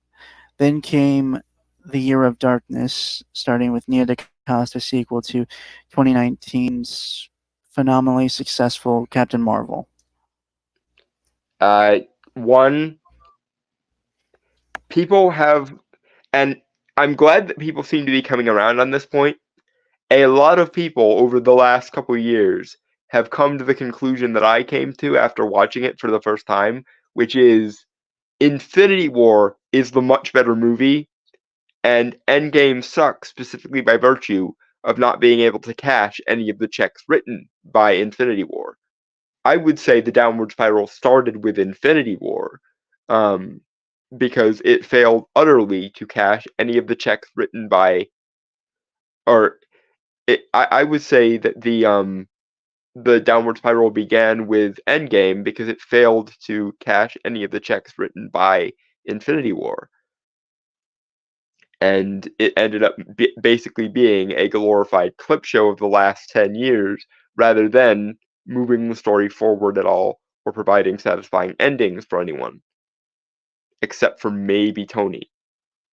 Then came the Year of Darkness, starting with Nia DaCosta's sequel to 2019's phenomenally successful Captain Marvel. One, people have, and I'm glad that people seem to be coming around on this point. A lot of people over the last couple years have come to the conclusion that I came to after watching it for the first time, which is Infinity War is the much better movie, and Endgame sucks specifically by virtue of not being able to cash any of the checks written by Infinity War. I would say the downward spiral started with Infinity War, um, because it failed utterly to cash any of the checks written by, or I would say that the downward spiral began with Endgame because it failed to cash any of the checks written by Infinity War, and it ended up basically being a glorified clip show of the last 10 years rather than moving the story forward at all or providing satisfying endings for anyone, except for maybe Tony.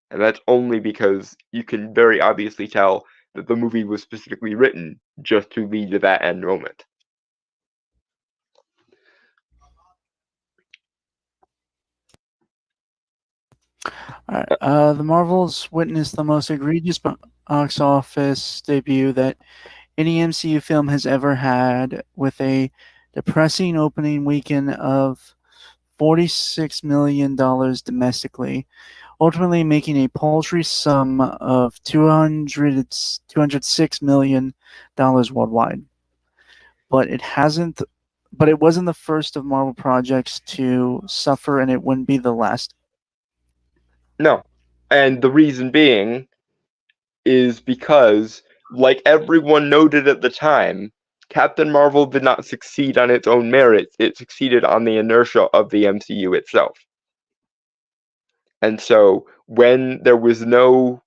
And that's only because you can very obviously tell that the movie was specifically written just to lead to that end moment. The Marvels witnessed the most egregious box office debut that any MCU film has ever had, with a depressing opening weekend of $46 million domestically, ultimately making a paltry sum of $206 million worldwide. But it hasn't. But it wasn't the first of Marvel projects to suffer, and it wouldn't be the last. No. And the reason being is because, like everyone noted at the time, Captain Marvel did not succeed on its own merits, it succeeded on the inertia of the MCU itself. And so when there was no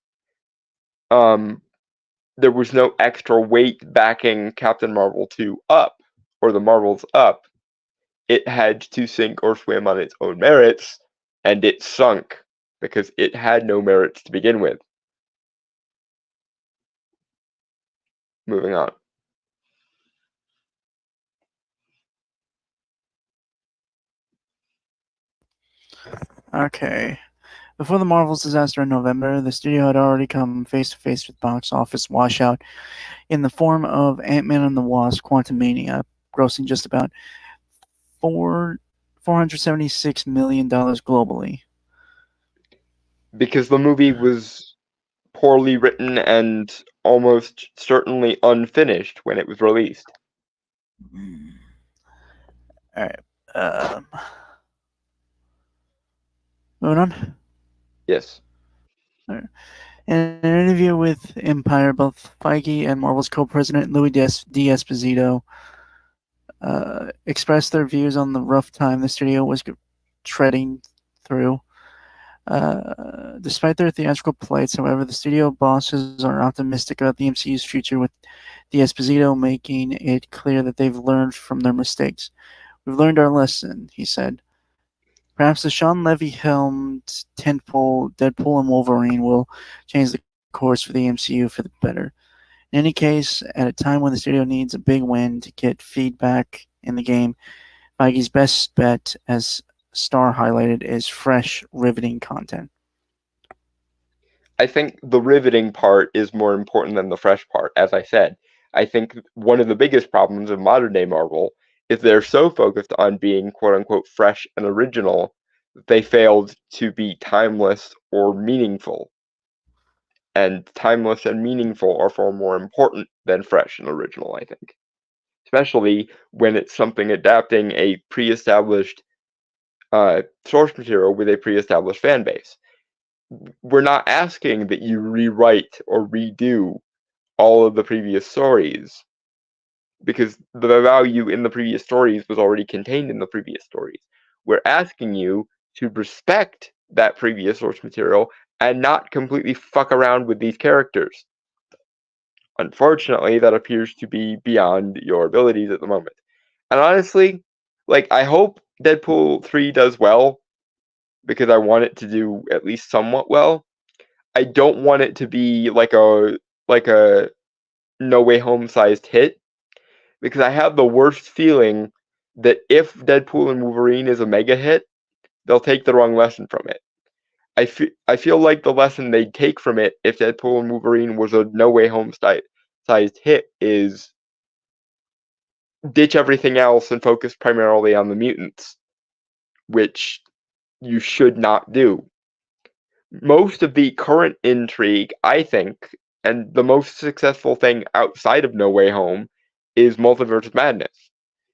extra weight backing Captain Marvel 2 up, or the Marvels up, it had to sink or swim on its own merits, and it sunk because it had no merits to begin with. Moving on. Okay. Before the Marvel's disaster in November, the studio had already come face to face with box office washout in the form of Ant-Man and the Wasp: Quantumania, grossing just about $476 million globally. Because the movie was poorly written and almost certainly unfinished when it was released. All right. Moving on. Yes. In an interview with Empire, both Feige and Marvel's co-president Louis D'Esposito expressed their views on the rough time the studio was treading through. Despite their theatrical plights, however, the studio bosses are optimistic about the MCU's future, with D'Esposito making it clear that they've learned from their mistakes. We've learned our lesson, he said. Perhaps the Sean Levy-helmed tentpole Deadpool and Wolverine will change the course for the MCU for the better. In any case, at a time when the studio needs a big win to get feedback in the game, Feige's best bet, as Star highlighted, is fresh, riveting content. I think the riveting part is more important than the fresh part, as I said. I think one of the biggest problems of modern day Marvel is they're so focused on being quote unquote fresh and original that they failed to be timeless or meaningful. And timeless and meaningful are far more important than fresh and original, I think. Especially when it's something adapting a pre-established source material with a pre-established fan base. We're not asking that you rewrite or redo all of the previous stories, because the value in the previous stories was already contained in the previous stories. We're asking you to respect that previous source material and not completely fuck around with these characters. Unfortunately, that appears to be beyond your abilities at the moment. And honestly, like, I hope Deadpool 3 does well, because I want it to do at least somewhat well. I don't want it to be like a No Way Home sized hit, because I have the worst feeling that if Deadpool and Wolverine is a mega hit, they'll take the wrong lesson from it. I feel like the lesson they'd take from it if Deadpool and Wolverine was a No Way Home sized hit is ditch everything else and focus primarily on the mutants, which you should not do. Most of the current intrigue, I think, and the most successful thing outside of No Way Home is Multiverse of Madness.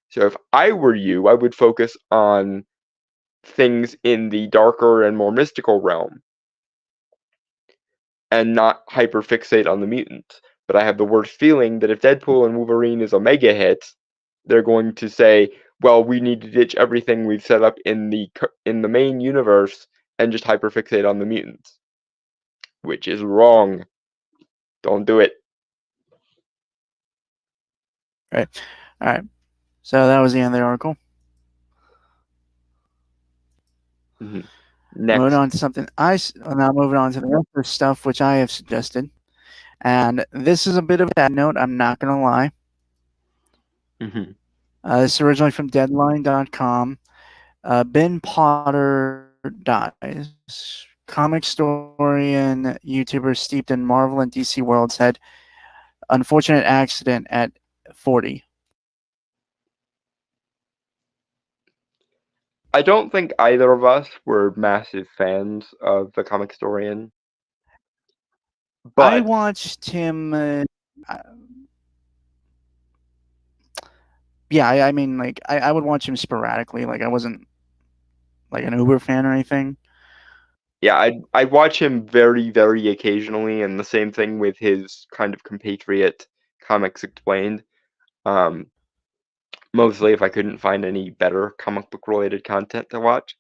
So if I were you, I would focus on things in the darker and more mystical realm and not hyperfixate on the mutants. But I have the worst feeling that if Deadpool and Wolverine is a mega hit, they're going to say, well, we need to ditch everything we've set up in the main universe and just hyperfixate on the mutants, which is wrong. Don't do it. Right. All right. So that was the end of the article. Next. Moving on to something now moving on to the rest of the stuff which I have suggested. And this is a bit of a bad note, I'm not going to lie. This is originally from Deadline.com. Ben Potter dies. Comic historian, YouTuber steeped in Marvel and DC worlds had unfortunate accident at 40. I don't think either of us were massive fans of the comic historian. But I watched him. Yeah, I mean, like, I would watch him sporadically. Like, I wasn't like an Uber fan or anything. Yeah, I'd watch him very, very occasionally, and the same thing with his kind of compatriot Comics Explained. Mostly if I couldn't find any better comic book related content to watch.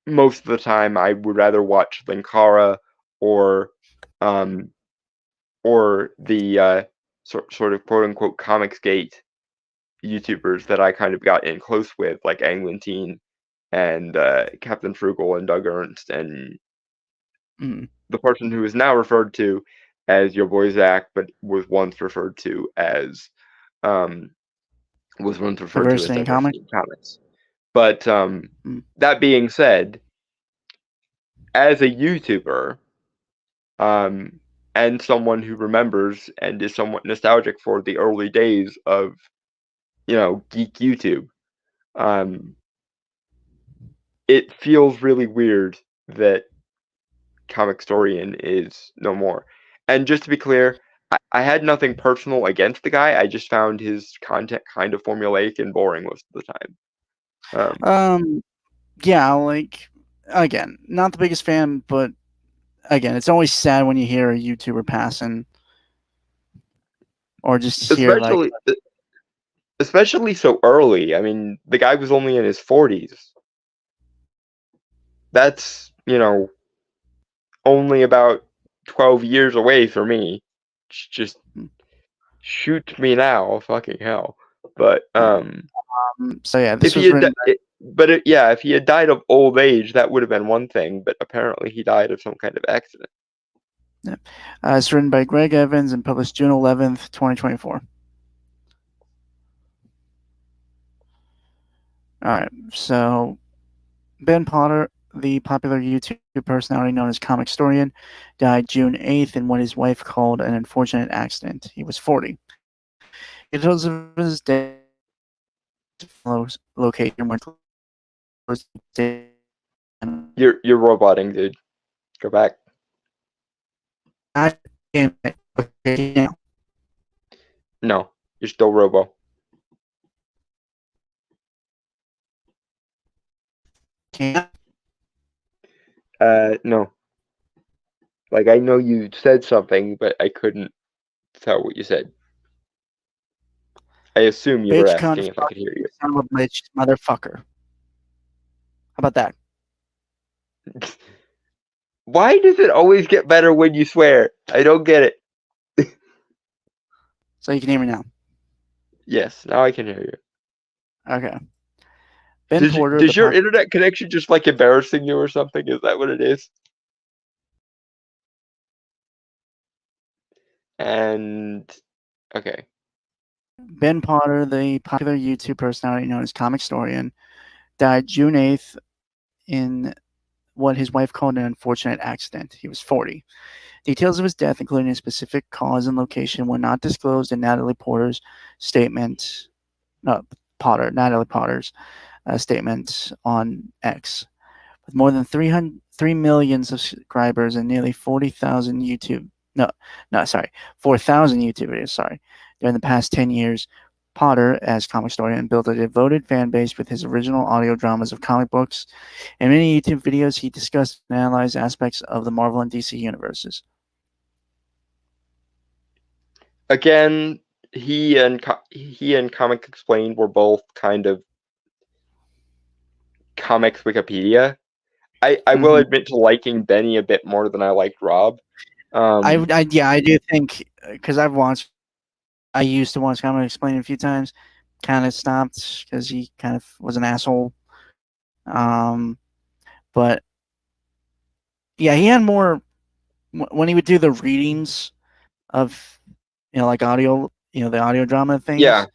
Most of the time, I would rather watch Linkara or the sort of quote unquote Comicsgate YouTubers that I kind of got in close with, like Anglintine and Captain Frugal and Doug Ernst and the person who is now referred to as your boy Zach, but was once referred to as Diversity in Diversity in Comics. But that being said, as a YouTuber, and someone who remembers and is somewhat nostalgic for the early days of, geek YouTube, it feels really weird that Comic Historian is no more. And just to be clear, I had nothing personal against the guy. I just found his content kind of formulaic and boring most of the time. Yeah, like, again, not the biggest fan, but again, it's always sad when you hear a YouTuber passing, or just hear especially so early. I mean, the guy was only in his 40s. That's, only about 12 years away for me. Just shoot me now, fucking hell. But so yeah, this was written. If he had died of old age, that would have been one thing. But apparently, he died of some kind of accident. Yeah. It's written by Greg Evans and published June 11th, 2024. All right, so Ben Potter, the popular YouTube personality known as Comic Historian, died June 8th in what his wife called an unfortunate accident. He was 40. Details of his death location were You're roboting, dude. Go back. No, you're still robo. No. Like, I know you said something, but I couldn't tell what you said. I assume you were asking if I could hear you. Son of a bitch, motherfucker. How about that? Why does it always get better when you swear? I don't get it. So you can hear me now? Yes, now I can hear you. Okay. Does your internet connection just like embarrassing you or something? Is that what it is? And okay. Ben Potter, the popular YouTube personality known as Comic Storian, died June 8th in what his wife called an unfortunate accident. He was 40. Details of his death, including a specific cause and location, were not disclosed in Natalie Porter's statement. No, Natalie Potter's statement on X. With more than 3 million subscribers and nearly 40,000 YouTube, no, no, sorry, 4,000 YouTube videos, sorry, during the past 10 years, Potter, as comic historian, built a devoted fan base with his original audio dramas of comic books. In many YouTube videos, he discussed and analyzed aspects of the Marvel and DC universes. Again, he and Comic Explained were both kind of comics Wikipedia. I will admit to liking Benny a bit more than I liked Rob. I do think because I used to watch Comic Explained a few times, kind of stopped because he kind of was an asshole. But yeah, he had more when he would do the readings of like audio, the audio drama things. Yeah.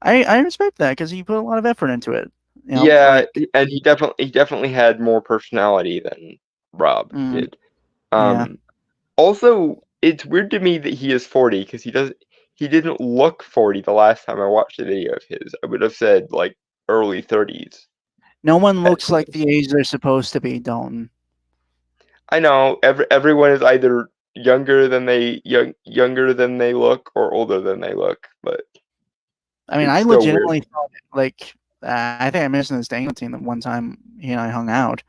I respect that because he put a lot of effort into it. Yeah, and he definitely had more personality than Rob did. Yeah. Also, it's weird to me that he is 40 because he didn't look 40 the last time I watched a video of his. I would have said like early 30s. No one looks like the age they're supposed to be, Dalton. I know everyone is either younger than they look or older than they look, but I mean, I legitimately thought I think I mentioned this to Angleton the one time he and I hung out.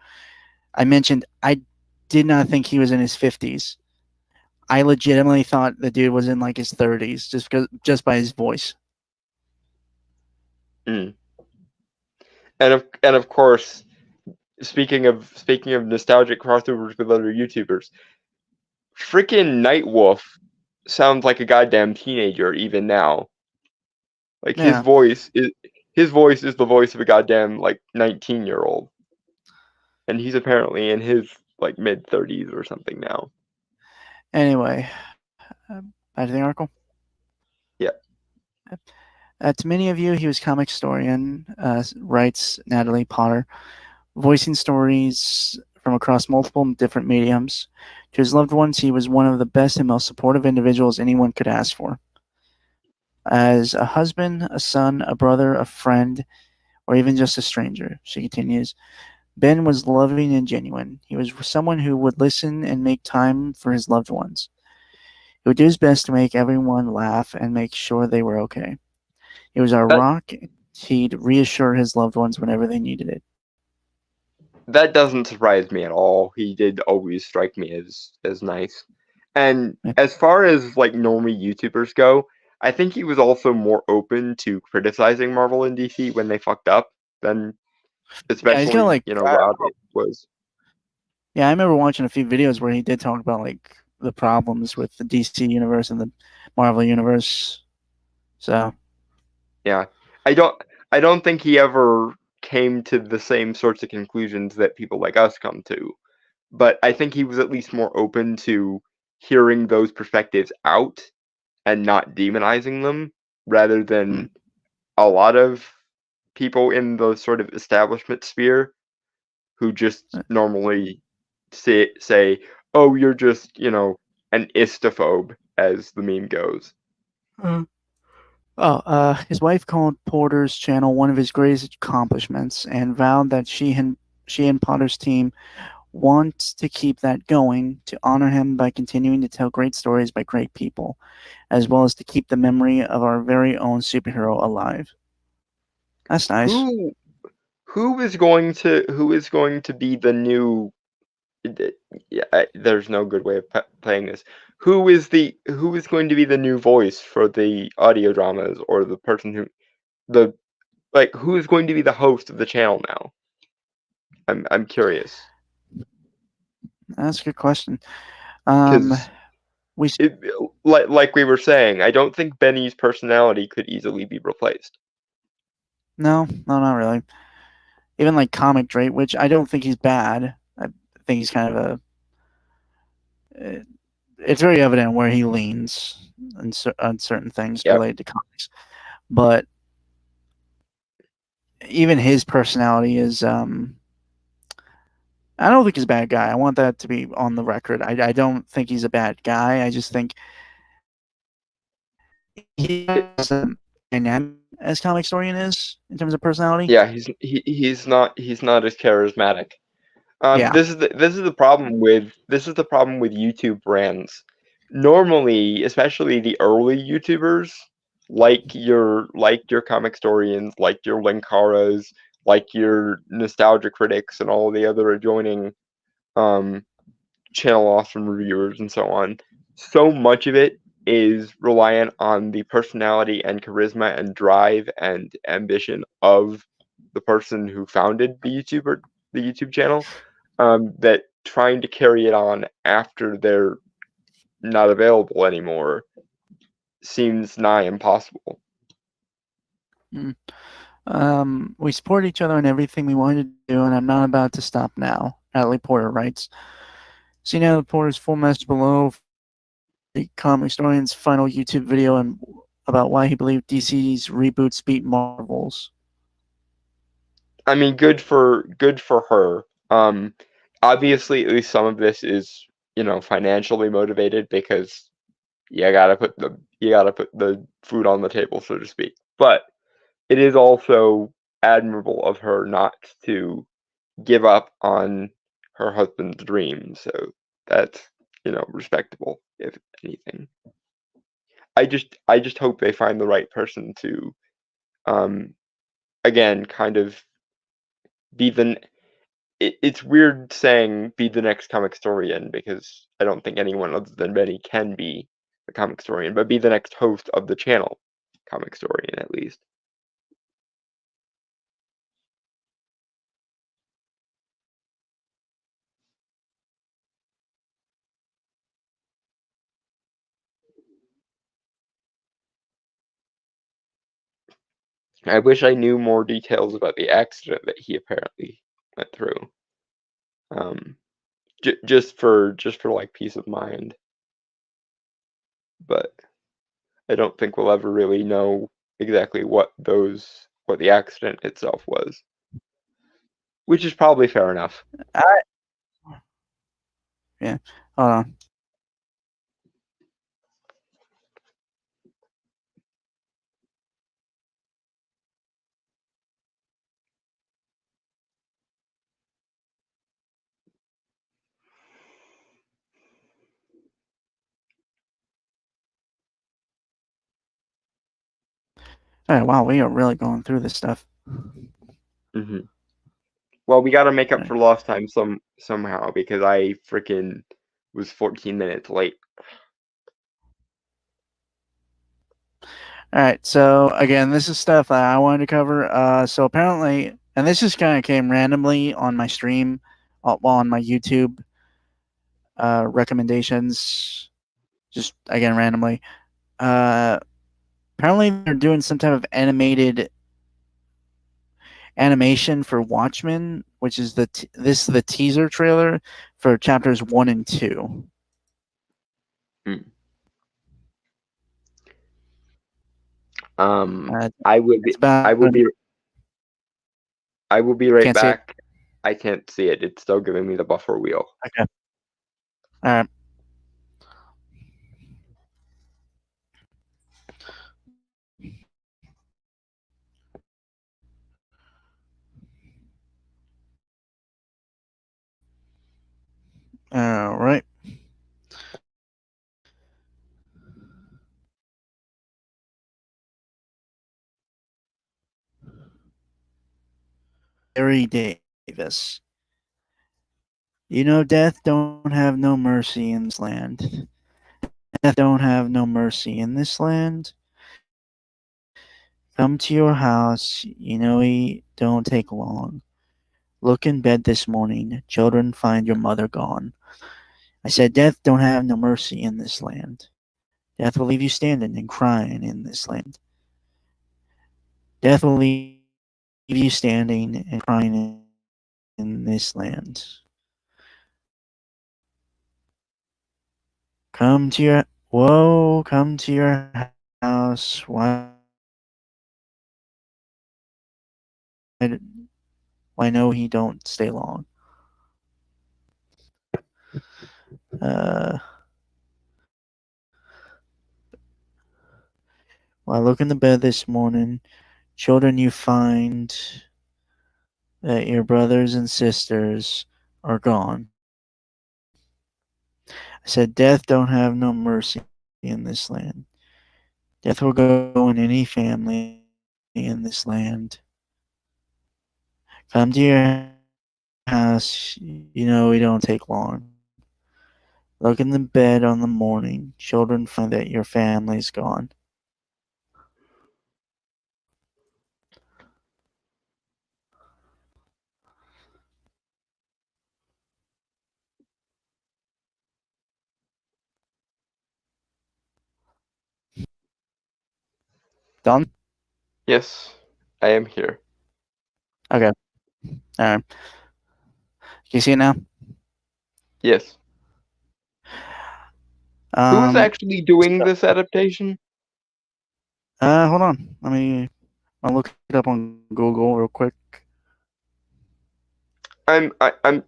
I mentioned I did not think he was in his 50s. I legitimately thought the dude was in like his 30s just by his voice. And of course, speaking of nostalgic crossovers with other YouTubers, freaking Nightwolf sounds like a goddamn teenager even now. Like his voice is the voice of a goddamn like 19-year-old. And he's apparently in his like mid 30s or something now. Anyway, back to the article. Yeah. To many of you, he was comic historian, writes Natalie Potter, voicing stories from across multiple different mediums. To his loved ones, he was one of the best and most supportive individuals anyone could ask for. As a husband, a son, a brother, a friend, or even just a stranger, she continues, Ben was loving and genuine. He was someone who would listen and make time for his loved ones. He would do his best to make everyone laugh and make sure they were okay. He was our rock. He'd reassure his loved ones whenever they needed it. That doesn't surprise me at all. He did always strike me as nice. And as far as like normie YouTubers go, I think he was also more open to criticizing Marvel and DC when they fucked up than especially Rob was. Yeah, I remember watching a few videos where he did talk about like the problems with the DC universe and the Marvel universe. So yeah, I don't think he ever came to the same sorts of conclusions that people like us come to, but I think he was at least more open to hearing those perspectives out and not demonizing them, rather than a lot of people in the sort of establishment sphere who just normally say, "Oh, you're just, an istophobe," as the meme goes. His wife called Porter's channel one of his greatest accomplishments and vowed that she and Potter's team want to keep that going, to honor him by continuing to tell great stories by great people, as well as to keep the memory of our very own superhero alive. That's nice. Who is going to be the new? Yeah, there's no good way of playing this. Who is going to be the new voice for the audio dramas, or the person who is going to be the host of the channel now? I'm curious. That's a good question. Like we were saying, I don't think Benny's personality could easily be replaced. No, not really. Even like Comic Drake, which I don't think he's bad. I think he's kind of it's very evident where he leans on certain things Yep. related to comics. But even his personality is I don't think he's a bad guy. I want that to be on the record. I don't think he's a bad guy. I just think he has a dynamic as comic historian is in terms of personality. Yeah, he's not as charismatic. Yeah. This is the problem with YouTube brands. Normally, especially the early YouTubers, like your comic historians, like your Linkaras, like your nostalgia critics, and all the other adjoining um, channel awesome reviewers and so on. So much of it is reliant on the personality and charisma and drive and ambition of the person who founded the YouTube channel, that trying to carry it on after they're not available anymore seems nigh impossible. We support each other in everything we wanted to do, and I'm not about to stop now. Natalie Porter writes. See Natalie Porter's full message below the comic historian's final YouTube video and about why he believed DC's reboots beat Marvel's. I mean, good for her. Obviously, at least some of this is financially motivated because you gotta put the food on the table, so to speak. But it is also admirable of her not to give up on her husband's dream. So that's respectable, if anything. I just hope they find the right person to again kind of be the. It's weird saying be the next comic historian because I don't think anyone other than Benny can be the comic historian, but be the next host of the channel, comic historian at least. I wish I knew more details about the accident that he apparently went through. Just for like peace of mind. But I don't think we'll ever really know exactly what the accident itself was, which is probably fair enough. Yeah. Hold on. All right. Wow, we are really going through this stuff. Hmm. Well, we got to make up for lost time somehow because I freaking was 14 minutes late. All right. So again, this is stuff that I wanted to cover. So apparently, and this just kind of came randomly on my stream, on my YouTube recommendations, just again randomly. Uh, Apparently, they're doing some type of animation for Watchmen, which is this is the teaser trailer for chapters 1 and 2. Hmm. I will be It's about right can't see it. back. I can't see it. It's still giving me the buffer wheel. Okay. All right. All right. Larry Davis. You know, death don't have no mercy in this land. Death don't have no mercy in this land. Come to your house, you know he don't take long. Look in bed this morning, children find your mother gone. I said, death don't have no mercy in this land. Death will leave you standing and crying in this land. Death will leave you standing and crying in this land. Come to your house. Why no he don't stay long. Uh While I look in the bed this morning, children, you find that your brothers and sisters are gone. I said, death don't have no mercy in this land. Death will go in any family in this land. Come to your house, we don't take long. Look in the bed on the morning, children find that your family's gone. Done? Yes, I am here. Okay. Alright. Can you see it now? Yes. Who's Um, actually doing this adaptation? Hold on. I'll look it up on Google real quick. I'm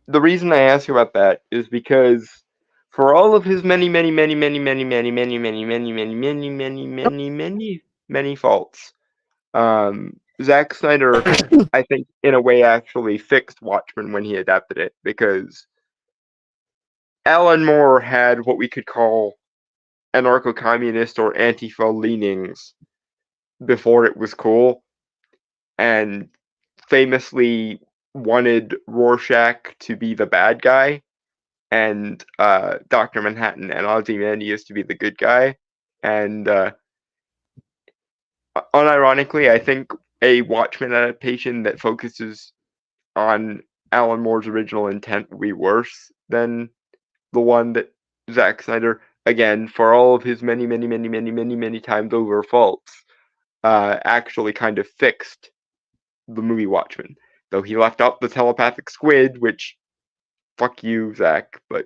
the reason I ask you about that is because for all of his many faults, Zack Snyder, I think, in a way, actually fixed Watchmen when he adapted it because Alan Moore had what we could call anarcho-communist or Antifa leanings before it was cool, and famously wanted Rorschach to be the bad guy and Dr. Manhattan and Ozymandias to be the good guy. And unironically, I think a Watchmen adaptation that focuses on Alan Moore's original intent would be worse than the one that Zack Snyder, again, for all of his many times over faults, actually kind of fixed the movie Watchmen. Though he left out the telepathic squid, which, fuck you, Zach, but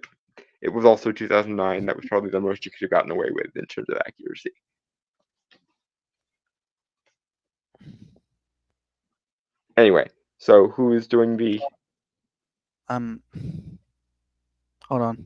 it was also 2009. That was probably the most you could have gotten away with in terms of accuracy. Anyway, so who is doing the... Um, Hold on.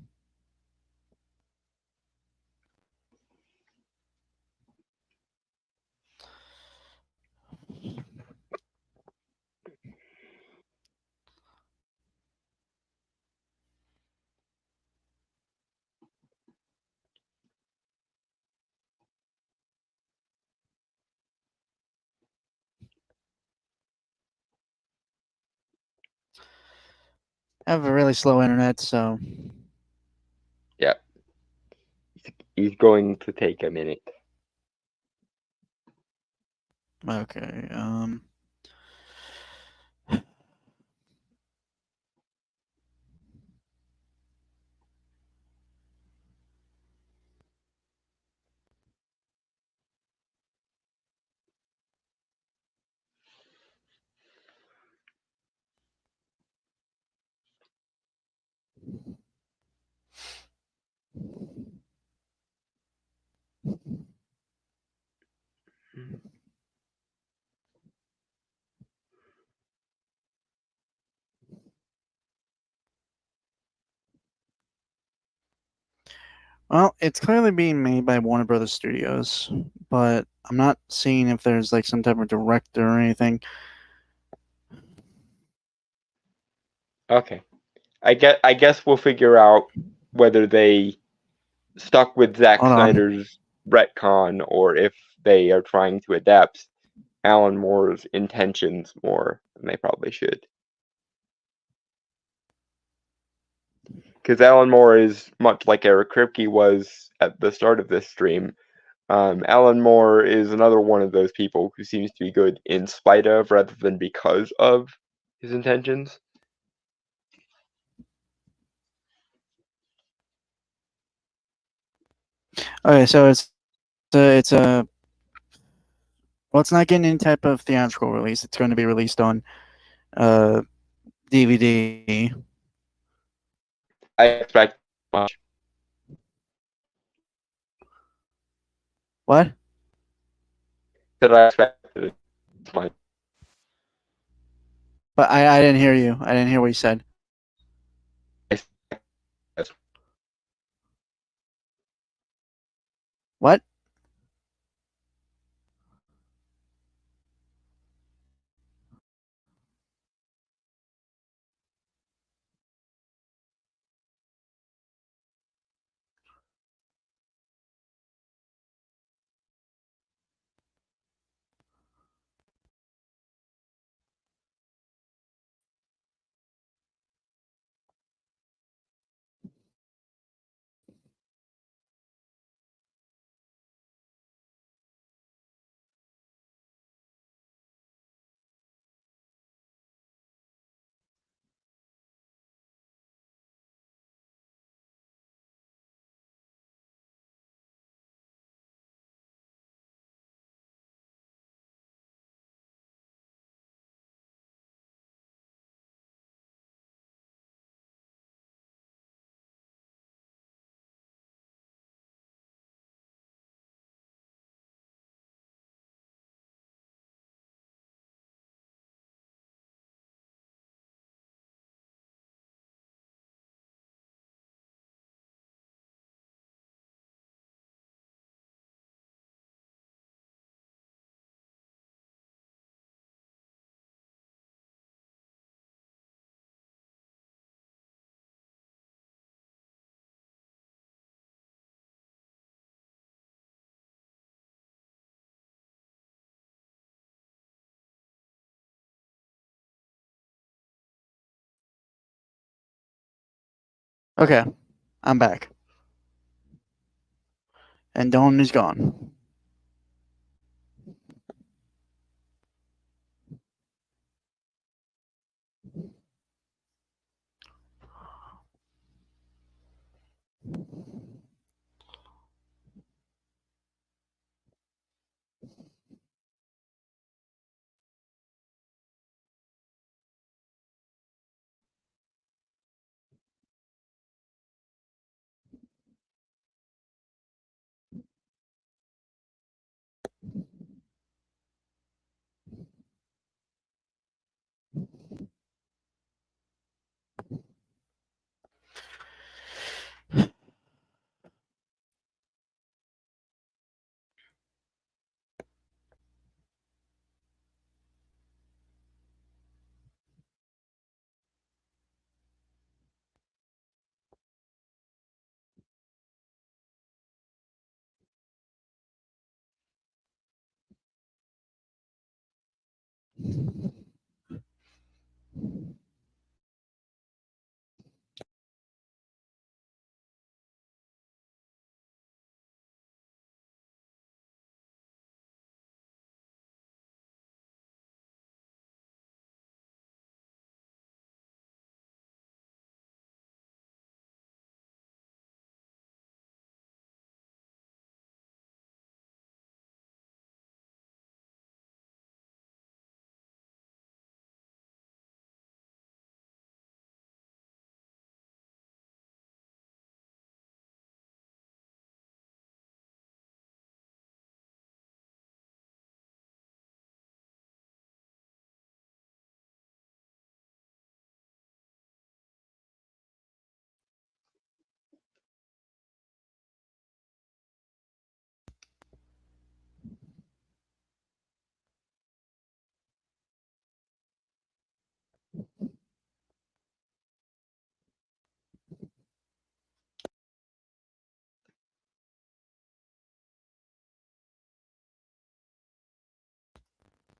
I have a really slow internet, so Yeah, he's going to take a minute. okay. Well, it's clearly being made by Warner Brothers Studios, but I'm not seeing if there's like some type of director or anything. Okay. I guess we'll figure out whether they stuck with Zack Hold on. Snyder's retcon or if they are trying to adapt Alan Moore's intentions more than they probably should. Because Alan Moore is much like Eric Kripke was at the start of this stream. Alan Moore is another one of those people who seems to be good in spite of rather than because of his intentions. Okay, so it's a well, it's not getting any type of theatrical release. It's going to be released on uh DVD. I expect much. What? That I expected it. It's fine. But I didn't hear you. I didn't hear what you said. That's What? Okay, I'm back. And Dawn is gone.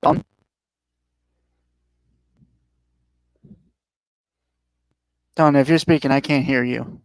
Dawn? Dawn, if you're speaking, I can't hear you.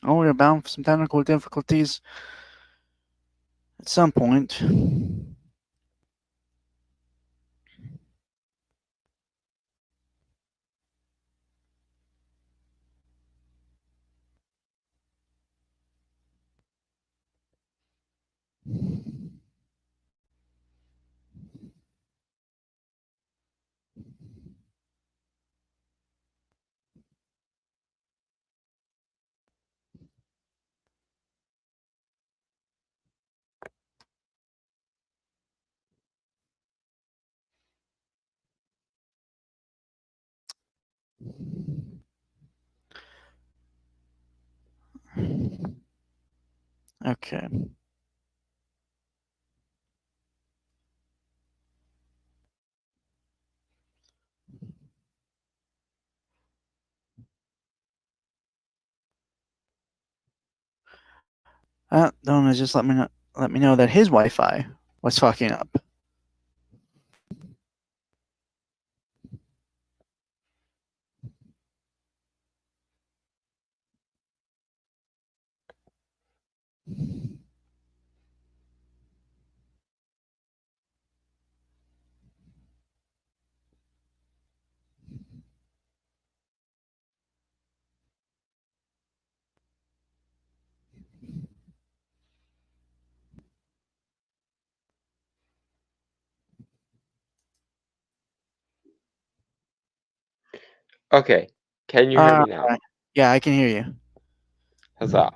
Oh, we're bound for some technical difficulties at some point. Okay. Donna just let me know that his Wi-Fi was fucking up. Okay. Can you hear me now? Yeah, I can hear you. Huzzah.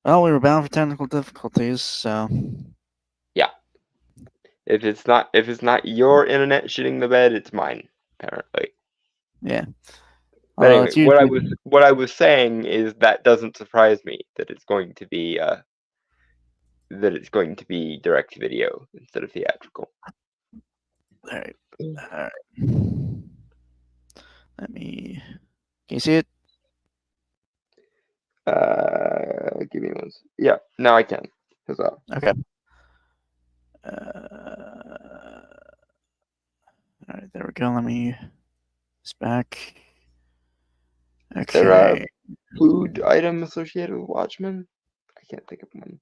Well, we were bound for technical difficulties, so Yeah. If it's not your internet shitting the bed, it's mine, apparently. yeah. But anyway, It's usually, what I was saying is that doesn't surprise me that it's going to be direct video instead of theatrical. all right. All right. Let me. Can you see it? Give me one. Yeah, now I can. Huzzah. Okay. All right, there we go. Let me. It's back. Is there a Okay. food item associated with Watchmen? I can't think of one.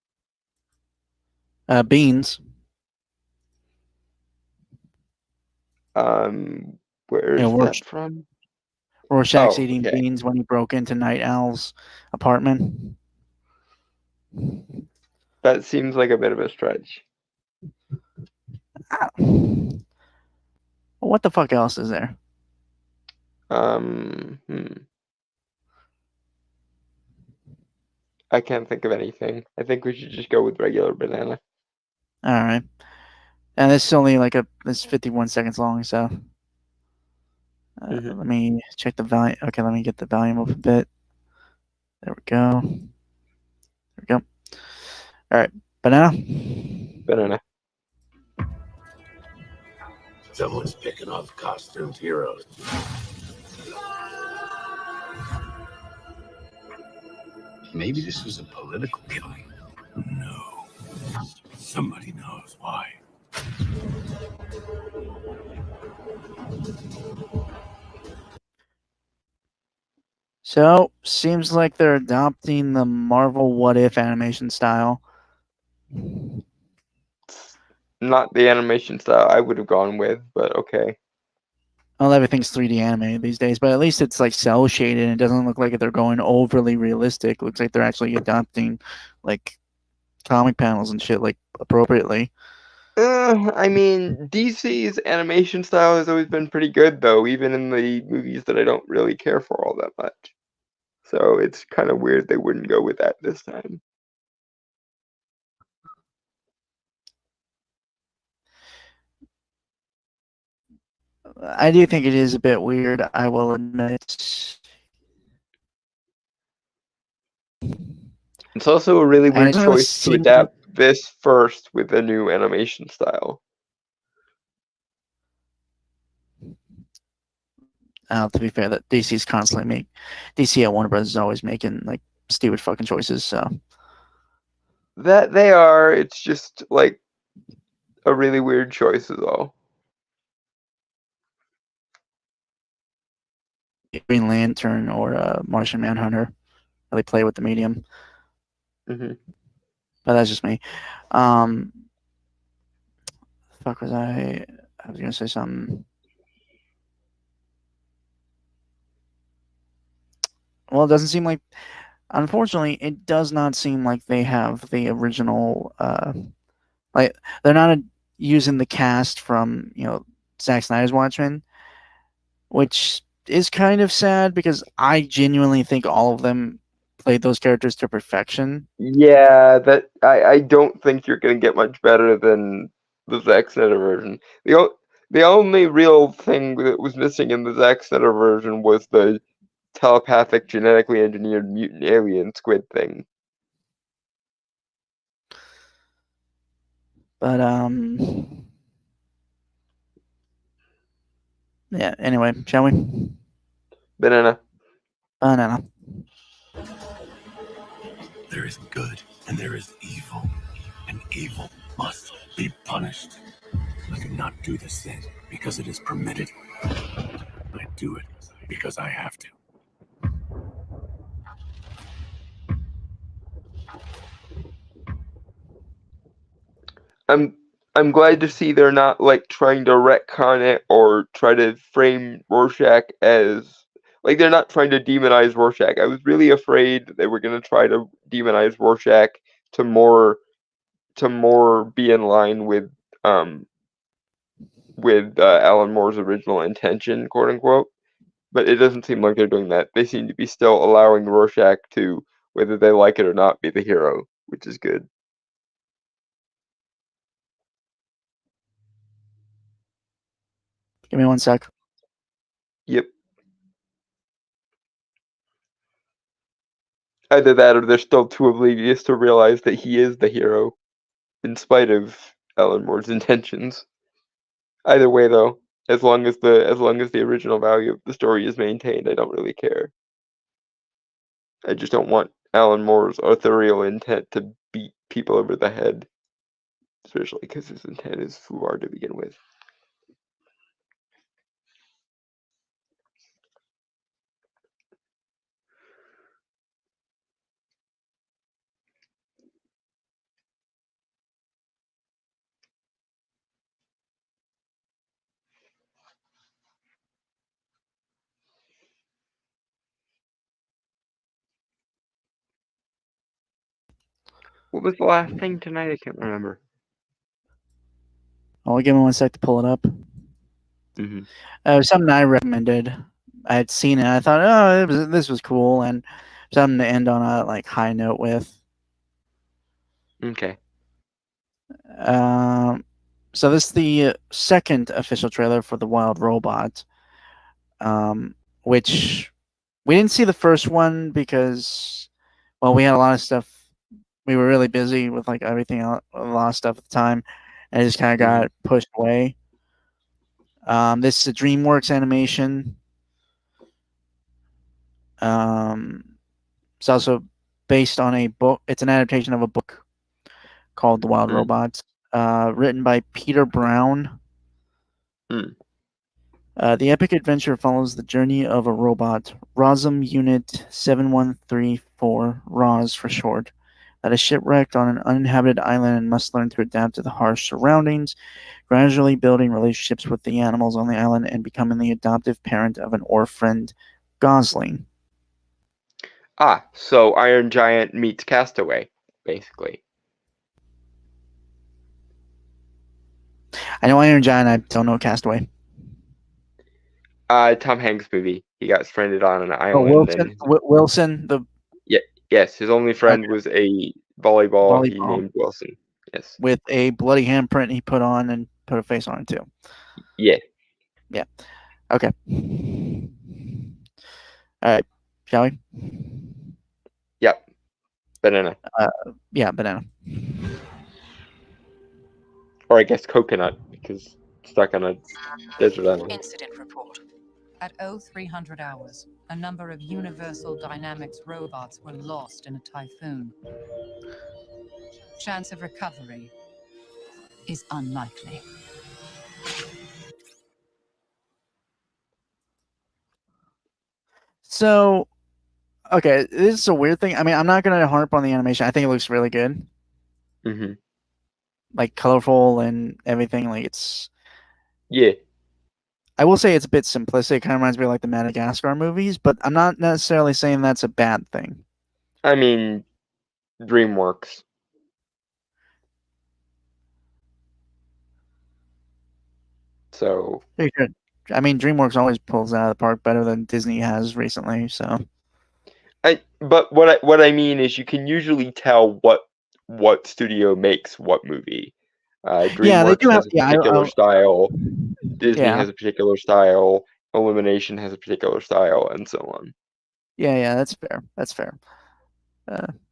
Beans. Where's that from? Rorschach's Oh, eating okay. beans when he broke into Night Owl's apartment. That seems like a bit of a stretch. What the fuck else is there? I can't think of anything. I think we should just go with regular banana. All right. And this is only like this is 51 seconds long, so let me check the volume. Okay, let me get the volume up a bit. There we go. There we go. All right, banana. Banana. Someone's picking off costumed heroes. Maybe this was a political killing. No. Somebody knows why. So, seems like they're adopting the Marvel What If animation style. Not the animation style I would have gone with, but okay. Well, everything's 3D animated these days, but at least it's like cell shaded and it doesn't look like they're going overly realistic. It looks like they're actually adopting like comic panels and shit like appropriately. I mean, DC's animation style has always been pretty good, though, even in the movies that I don't really care for all that much. So it's kind of weird they wouldn't go with that this time. I do think it is a bit weird, I will admit. It's also a really And it weird doesn't really choice to seem adapt this first with a new animation style. to be fair, that DC's constantly DC at Warner Bros. Is always making like stupid fucking choices. So That they are, it's just like a really weird choice is all. Green Lantern or Martian Manhunter really play with the medium. Hmm. But that's just me. Fuck was I? I was gonna say something. Well, it doesn't seem like. Unfortunately, it does not seem like they have the original. Like they're not using the cast from Zack Snyder's Watchmen, which is kind of sad because I genuinely think all of them played those characters to perfection. Yeah, that I don't think you're gonna get much better than the Zack Snyder version. The only real thing that was missing in the Zack Snyder version was the telepathic, genetically engineered mutant alien squid thing. But yeah. Anyway, shall we? Banana. Banana. There is good and there is evil, and evil must be punished. I do not do this thing because it is permitted. I do it because I have to. I'm glad to see they're not like trying to retcon it or try to frame Rorschach as like they're not trying to demonize Rorschach. I was really afraid that they were gonna try to demonize Rorschach to more be in line um with Alan Moore's original intention, quote unquote. But it doesn't seem like they're doing that. They seem to be still allowing Rorschach to, whether they like it or not, be the hero, which is good. Give me 1 sec. Yep. Either that or they're still too oblivious to realize that he is the hero, in spite of Alan Moore's intentions. Either way, though, as long as the original value of the story is maintained, I don't really care. I just don't want Alan Moore's authorial intent to beat people over the head, especially because his intent is foolhardy to begin with. What was the last thing tonight? I can't remember. I'll give me 1 sec to pull it up. Mm-hmm. It was something I recommended. I had seen it. And I thought, oh, this was cool, and something to end on a high note with. Okay. So this is the second official trailer for The Wild Robot, which we didn't see the first one because, well, we had a lot of stuff. We were really busy with everything else, a lot of stuff at the time, and it just kind of got pushed away. This is a DreamWorks animation. It's also based on a book. It's an adaptation of a book called The Wild Robots, written by Peter Brown. The epic adventure follows the journey of a robot, Rosm Unit 7134, ROS for short, that is shipwrecked on an uninhabited island and must learn to adapt to the harsh surroundings, gradually building relationships with the animals on the island and becoming the adoptive parent of an orphaned Gosling. Ah, so Iron Giant meets Castaway, basically. I know Iron Giant, I don't know Castaway. Tom Hanks movie. He got stranded on an Oh, island, and Wilson, the yes, his only friend was a volleyball he volleyball named Wilson. Yes. with a bloody handprint he put on and put a face on it too. Yeah. Okay. All right. Shall we? Yep. Banana. Yeah, banana. Or I guess coconut, because stuck on a desert island. Incident report. At 0300 hours, a number of Universal Dynamics robots were lost in a typhoon. Chance of recovery is unlikely. So, okay, this is a weird thing. I mean, I'm not gonna harp on the animation. I think it looks really good, Hmm. like colorful and everything. Like it's. Yeah. I will say it's a bit simplistic. It kind of reminds me of like the Madagascar movies, but I'm not necessarily saying that's a bad thing. I mean, DreamWorks. So, They should. I mean, DreamWorks always pulls it out of the park better than Disney has recently. So but what I mean is, you can usually tell what studio makes what movie. DreamWorks yeah, they do have. has a Yeah, particular style. Disney yeah, has a particular style. Illumination has a particular style, and so on. yeah. That's fair. That's fair.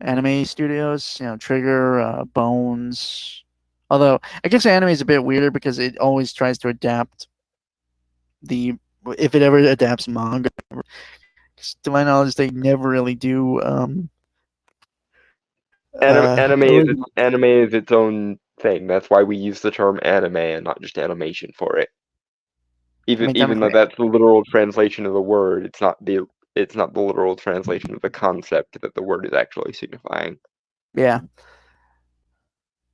Anime studios, Trigger, Bones. Although I guess anime is a bit weirder because it always tries to adapt if it ever adapts manga. 'Cause to my knowledge, they never really do. Anime is its own thing. That's why we use the term anime and not just animation for it. Even though technically- that's the literal translation of the word, it's not the literal translation of the concept that the word is actually signifying. Yeah.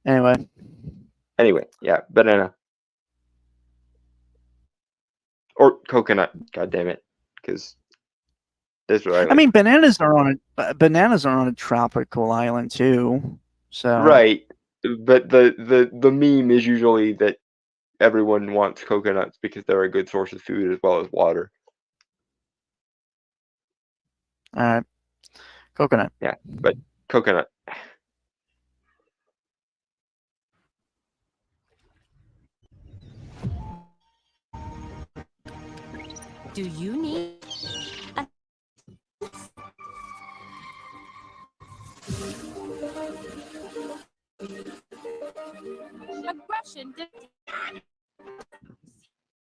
Anyway, yeah, banana. Or coconut, god damn it. Because that's what I mean, bananas are on a tropical island too. So right. But the meme is usually that everyone wants coconuts because they're a good source of food as well as water. All right, coconut. Yeah, but coconut. Do you need aggression?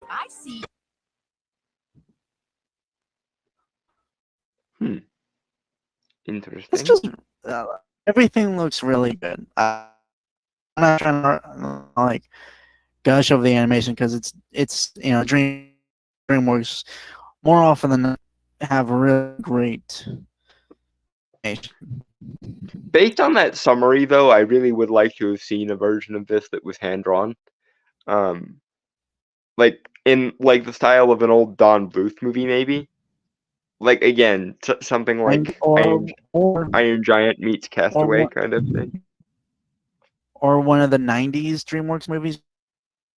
I see. Interesting. It's just everything looks really good. I'm not trying to like gush over the animation because it's DreamWorks more often than not have really great animation. Based on that summary, though, I really would like to have seen a version of this that was hand drawn, like in like the style of an old Don Bluth movie, maybe. Like again, something like Iron Giant meets Castaway kind of thing. Or one of the '90s DreamWorks movies.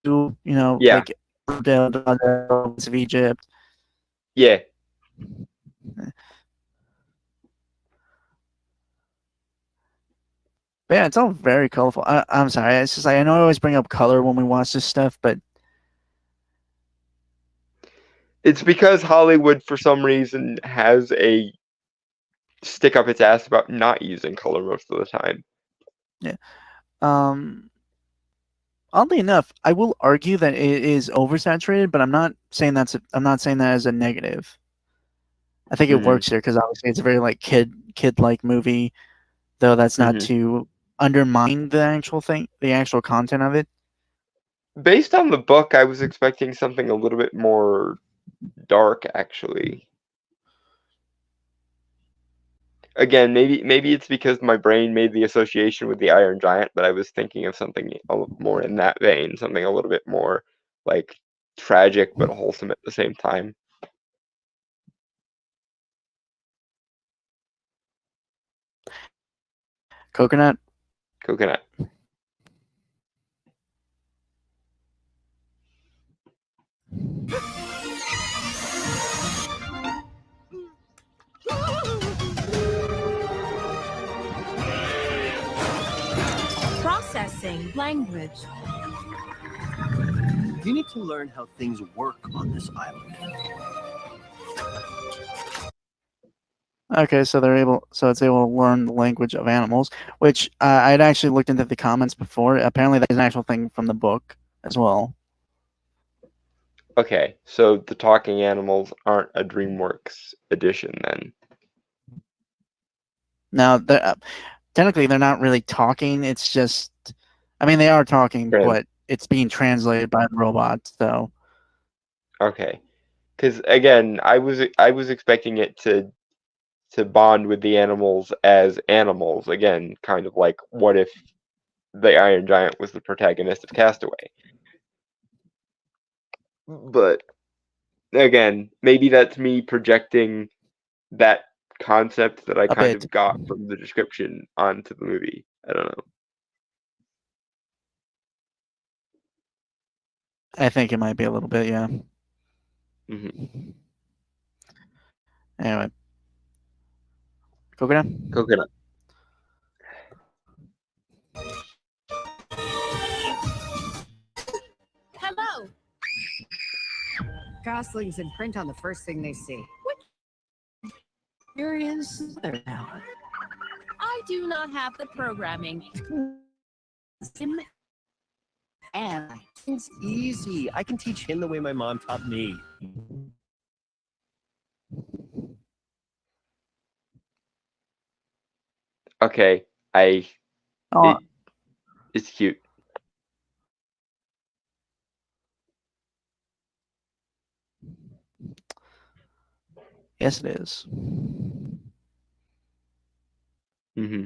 Yeah. Like Daughters of Egypt. Yeah. But yeah, it's all very colorful. I'm sorry. It's just I know I always bring up color when we watch this stuff, but It's because Hollywood, for some reason, has a stick up its ass about not using color most of the time. Yeah. Oddly enough, I will argue that it is oversaturated, but I'm not saying that as a negative. I think it works here because obviously it's a very like kid-like movie, though that's not to undermine the actual content of it. Based on the book, I was expecting something a little bit more dark, actually. Again, maybe it's because my brain made the association with the Iron Giant, but I was thinking of something a little more in that vein, something a little bit more like tragic but wholesome at the same time. Coconut. everything. Language. You need to learn how things work on this island. Okay, so it's able to learn the language of animals, which I'd actually looked into the comments before. Apparently, that's an actual thing from the book as well. Okay, so the talking animals aren't a DreamWorks edition then. Now, technically, they're not really talking. It's just, I mean, they are talking, Right. but it's being translated by the robots. So, Okay, because again, I was expecting it to bond with the animals as animals again, kind of like what if the Iron Giant was the protagonist of Castaway. But again, maybe that's me projecting that concept that I A kind bit. of got from the description onto the movie. I don't know. I think it might be a little bit, yeah. Hmm. Anyway, coconut. Coconut. Hello. Goslings imprint on the first thing they see. Curious now. I do not have the programming. And It's easy. I can teach him the way my mom taught me. Okay, Oh, it's cute. yes, it is. Hmm.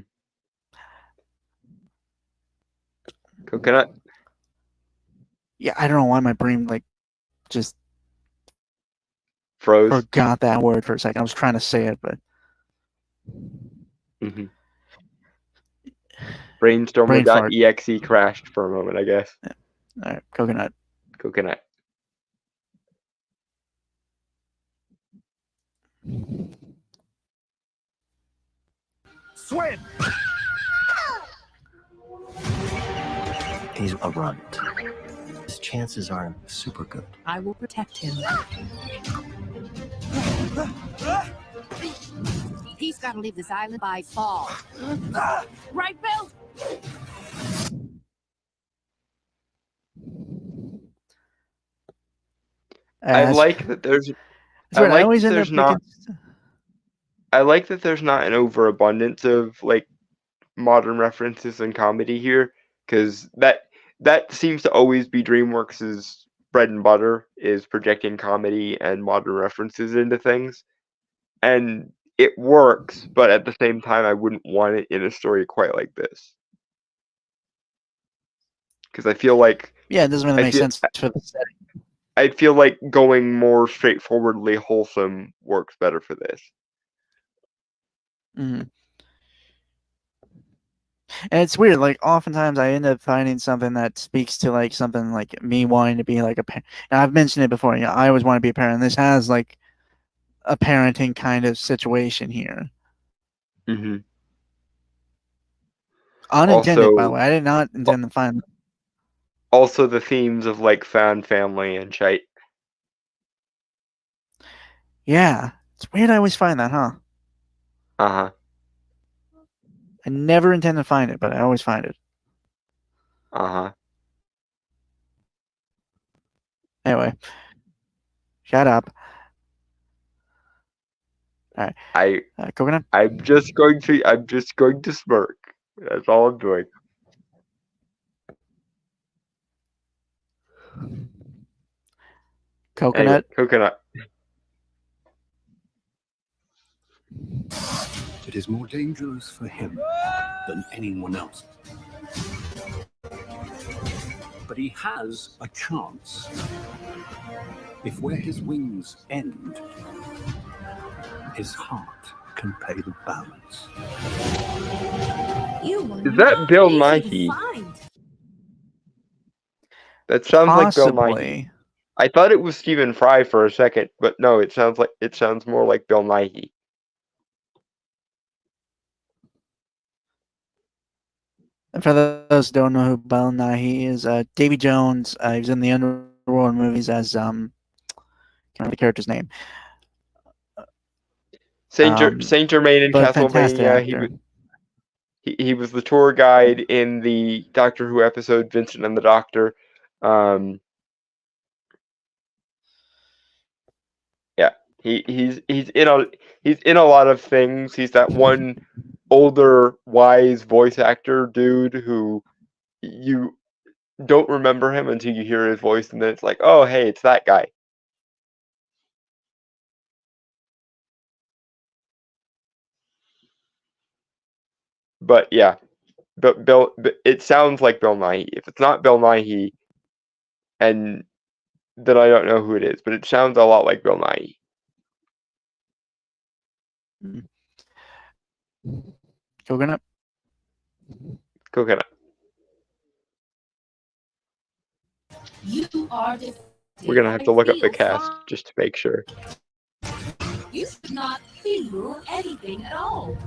Coconut. Yeah, I don't know why my brain just Froze. forgot that word for a second. I was trying to say it, but Hmm. Brain fart. Brainstormer.exe crashed for a moment, I guess. All right, coconut. Coconut. Swim! He's a runt. His chances aren't super good. I will protect him. He's got to leave this island by fall. Right, Bill? I As- like that there's. It's I weird, I like always that end up there's not. picking. I like that there's not an overabundance of like modern references and comedy here, because that seems to always be DreamWorks' bread and butter, is projecting comedy and modern references into things, and it works. But at the same time, I wouldn't want it in a story quite like this, because I feel like Yeah, it doesn't really I make feel sense for the setting. I feel like going more straightforwardly wholesome works better for this. Mhm. And it's weird. Like oftentimes, I end up finding something that speaks to like something like me wanting to be like a parent. And I've mentioned it before. You know, I always want to be a parent. And this has like a parenting kind of situation here. Hmm. Unintended, by the Also, way. I did not intend to find. also the themes of like found family and shite. Yeah, it's weird. I always find that, huh? Uh-huh. I never intend to find it, but I always find it. Uh-huh. Anyway, shut up. All right, coconut. I'm just going to smirk. That's all I'm doing. Coconut. Anyway, coconut. It is more dangerous for him than anyone else. But he has a chance. If where his wings end, his heart can pay the balance. You were Is that not Bill easy to Nighy? find. That sounds like Bill Nighy. Possibly. I thought it was Stephen Fry for a second, but no, it sounds more like Bill Nighy. And for those who don't know who Bill Nighy is, Davy Jones. He was in the Underworld movies as can't remember the character's name. Saint Germain in But fantastic Castlevania. actor. He was the tour guide in the Doctor Who episode Vincent and the Doctor. Yeah, he's in a lot of things. He's that one older, wise voice actor dude who you don't remember him until you hear his voice, and then it's like, oh, hey, it's that guy. But yeah, but it sounds like Bill Nighy. If it's not Bill Nighy, and then I don't know who it is, but it sounds a lot like Bill Nighy. Coconut. Coconut. You are We're gonna have to look up the cast just to make sure. You should not feel anything at all.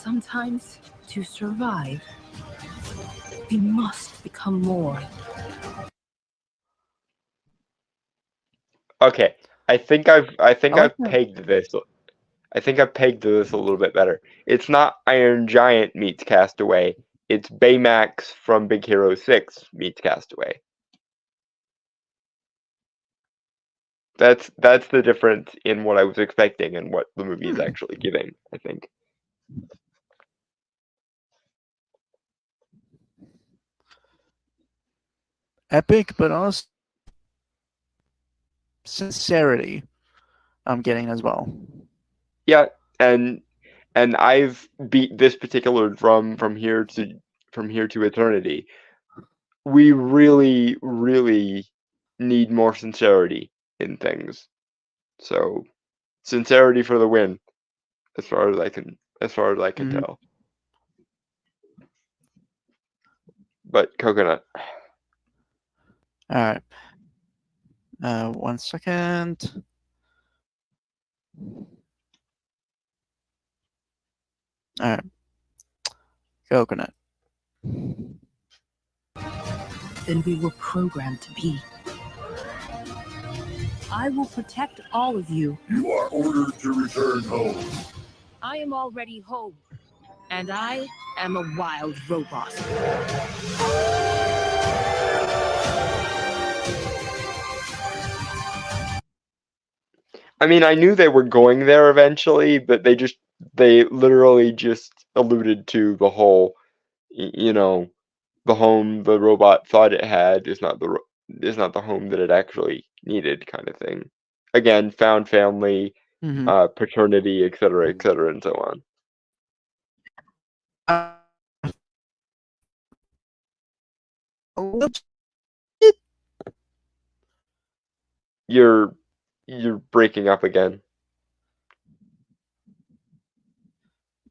Sometimes, to survive, we must become more. Okay, I think I've like pegged this. I think I've pegged this a little bit better. It's not Iron Giant meets Castaway. It's Baymax from Big Hero 6 meets Castaway. That's the difference in what I was expecting and what the movie is actually giving, I think. Epic, but also sincerity I'm getting as well. Yeah, and I've beat this particular drum from here to eternity. We really, really need more sincerity in things. So, sincerity for the win, as far as I can tell. But Coconut. All right. 1 second. All right. Coconut. Then we were programmed to be. I will protect all of you. You are ordered to return home. I am already home, and I am a wild robot. I mean, I knew they were going there eventually, but they literally just alluded to the whole, the home the robot thought it had is not the home that it actually needed, kind of thing. Again, found family, paternity, etc., and so on. You're breaking up again.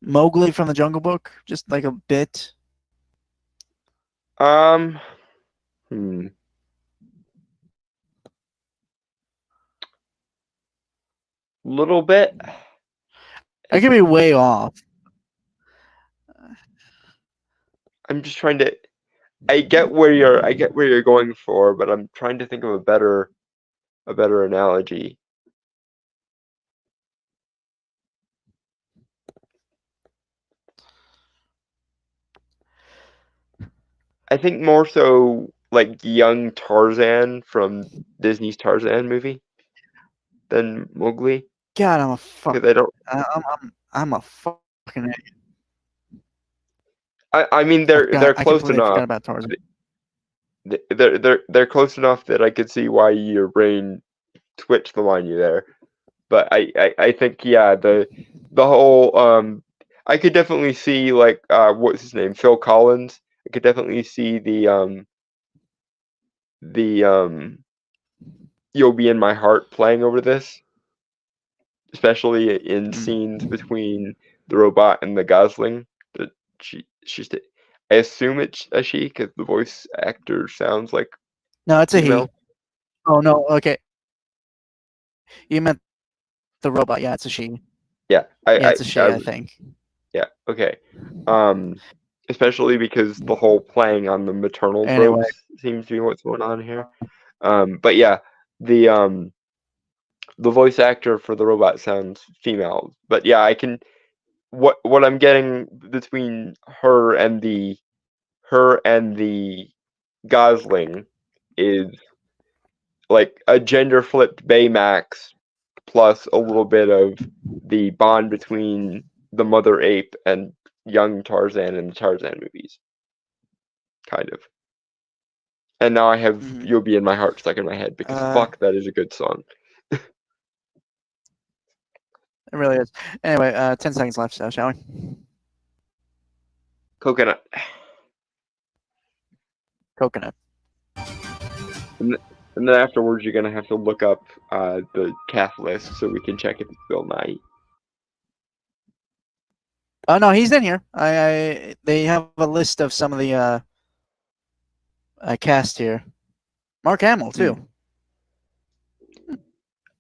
Mowgli from the Jungle Book, just like a bit. Little bit. I could be way off. I'm just trying to. I get where you're going for, but I'm trying to think of a better analogy. I think more so like young Tarzan from Disney's Tarzan movie than Mowgli. God, I'm a fuck. Because I don't. I'm a fucking idiot. I mean, they're close I enough. forgot about Tarzan. They're close enough that I could see why your brain twitched on you there. But I think, yeah, the whole I could definitely see, like, what's his name, Phil Collins. I could definitely see the You'll Be in My Heart playing over this, especially in scenes between the robot and the Gosling. That I assume it's a she because the voice actor sounds like No, it's a female. he. Oh no, okay. You meant the robot? Yeah, it's a she. Yeah, Yeah, it's a she, I think. Yeah, okay. Especially because the whole playing on the maternal Anyway. tropes seems to be what's going on here. But yeah, the voice actor for the robot sounds female. But yeah, I can what I'm getting between her and the Gosling is like a gender flipped Baymax plus a little bit of the bond between the mother ape and young Tarzan in the Tarzan movies. Kind of. And now I have You'll Be in My Heart stuck in my head because fuck, that is a good song. It really is. Anyway, 10 seconds left, so shall we? Coconut. Coconut. And then afterwards, you're gonna have to look up the cast list so we can check if it's Bill Nye. Oh no, he's in here. They have a list of some of the cast here. Mark Hamill too.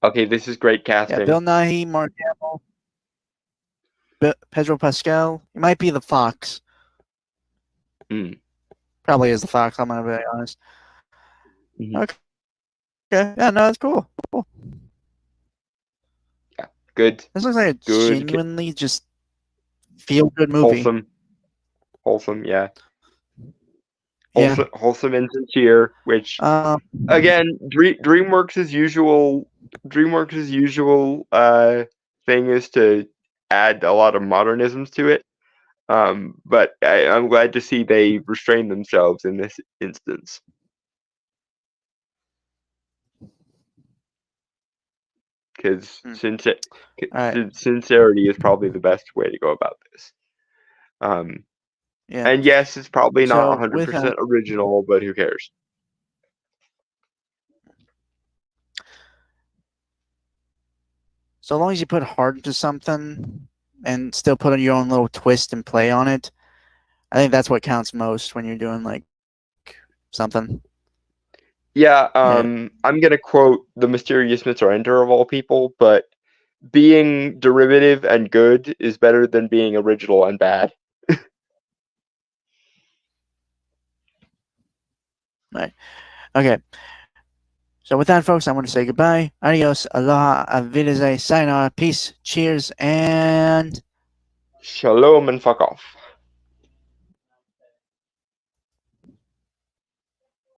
Okay, this is great casting. Yeah, Bill Nighy, Mark Hamill, Pedro Pascal. He might be the Fox. Probably is the Fox. I'm gonna be honest. Okay. Yeah, no, that's cool. Yeah, good. This looks like a genuinely just feel good movie. Wholesome, yeah. Wholesome and sincere, which again, DreamWorks' usual thing is to add a lot of modernisms to it. But I'm glad to see they restrain themselves in this instance. Because sincerity is probably the best way to go about this. Yeah. And yes, it's probably not 100% original, but who cares? So long as you put heart into something and still put your own little twist and play on it, I think that's what counts most when you're doing like something. Yeah, I'm gonna quote the mysterious Mr. Ender of all people, but being derivative and good is better than being original and bad. Right. Okay. So with that, folks, I want to say goodbye. Adios, aloha, avidazai, sayonara, peace, cheers, and shalom and fuck off.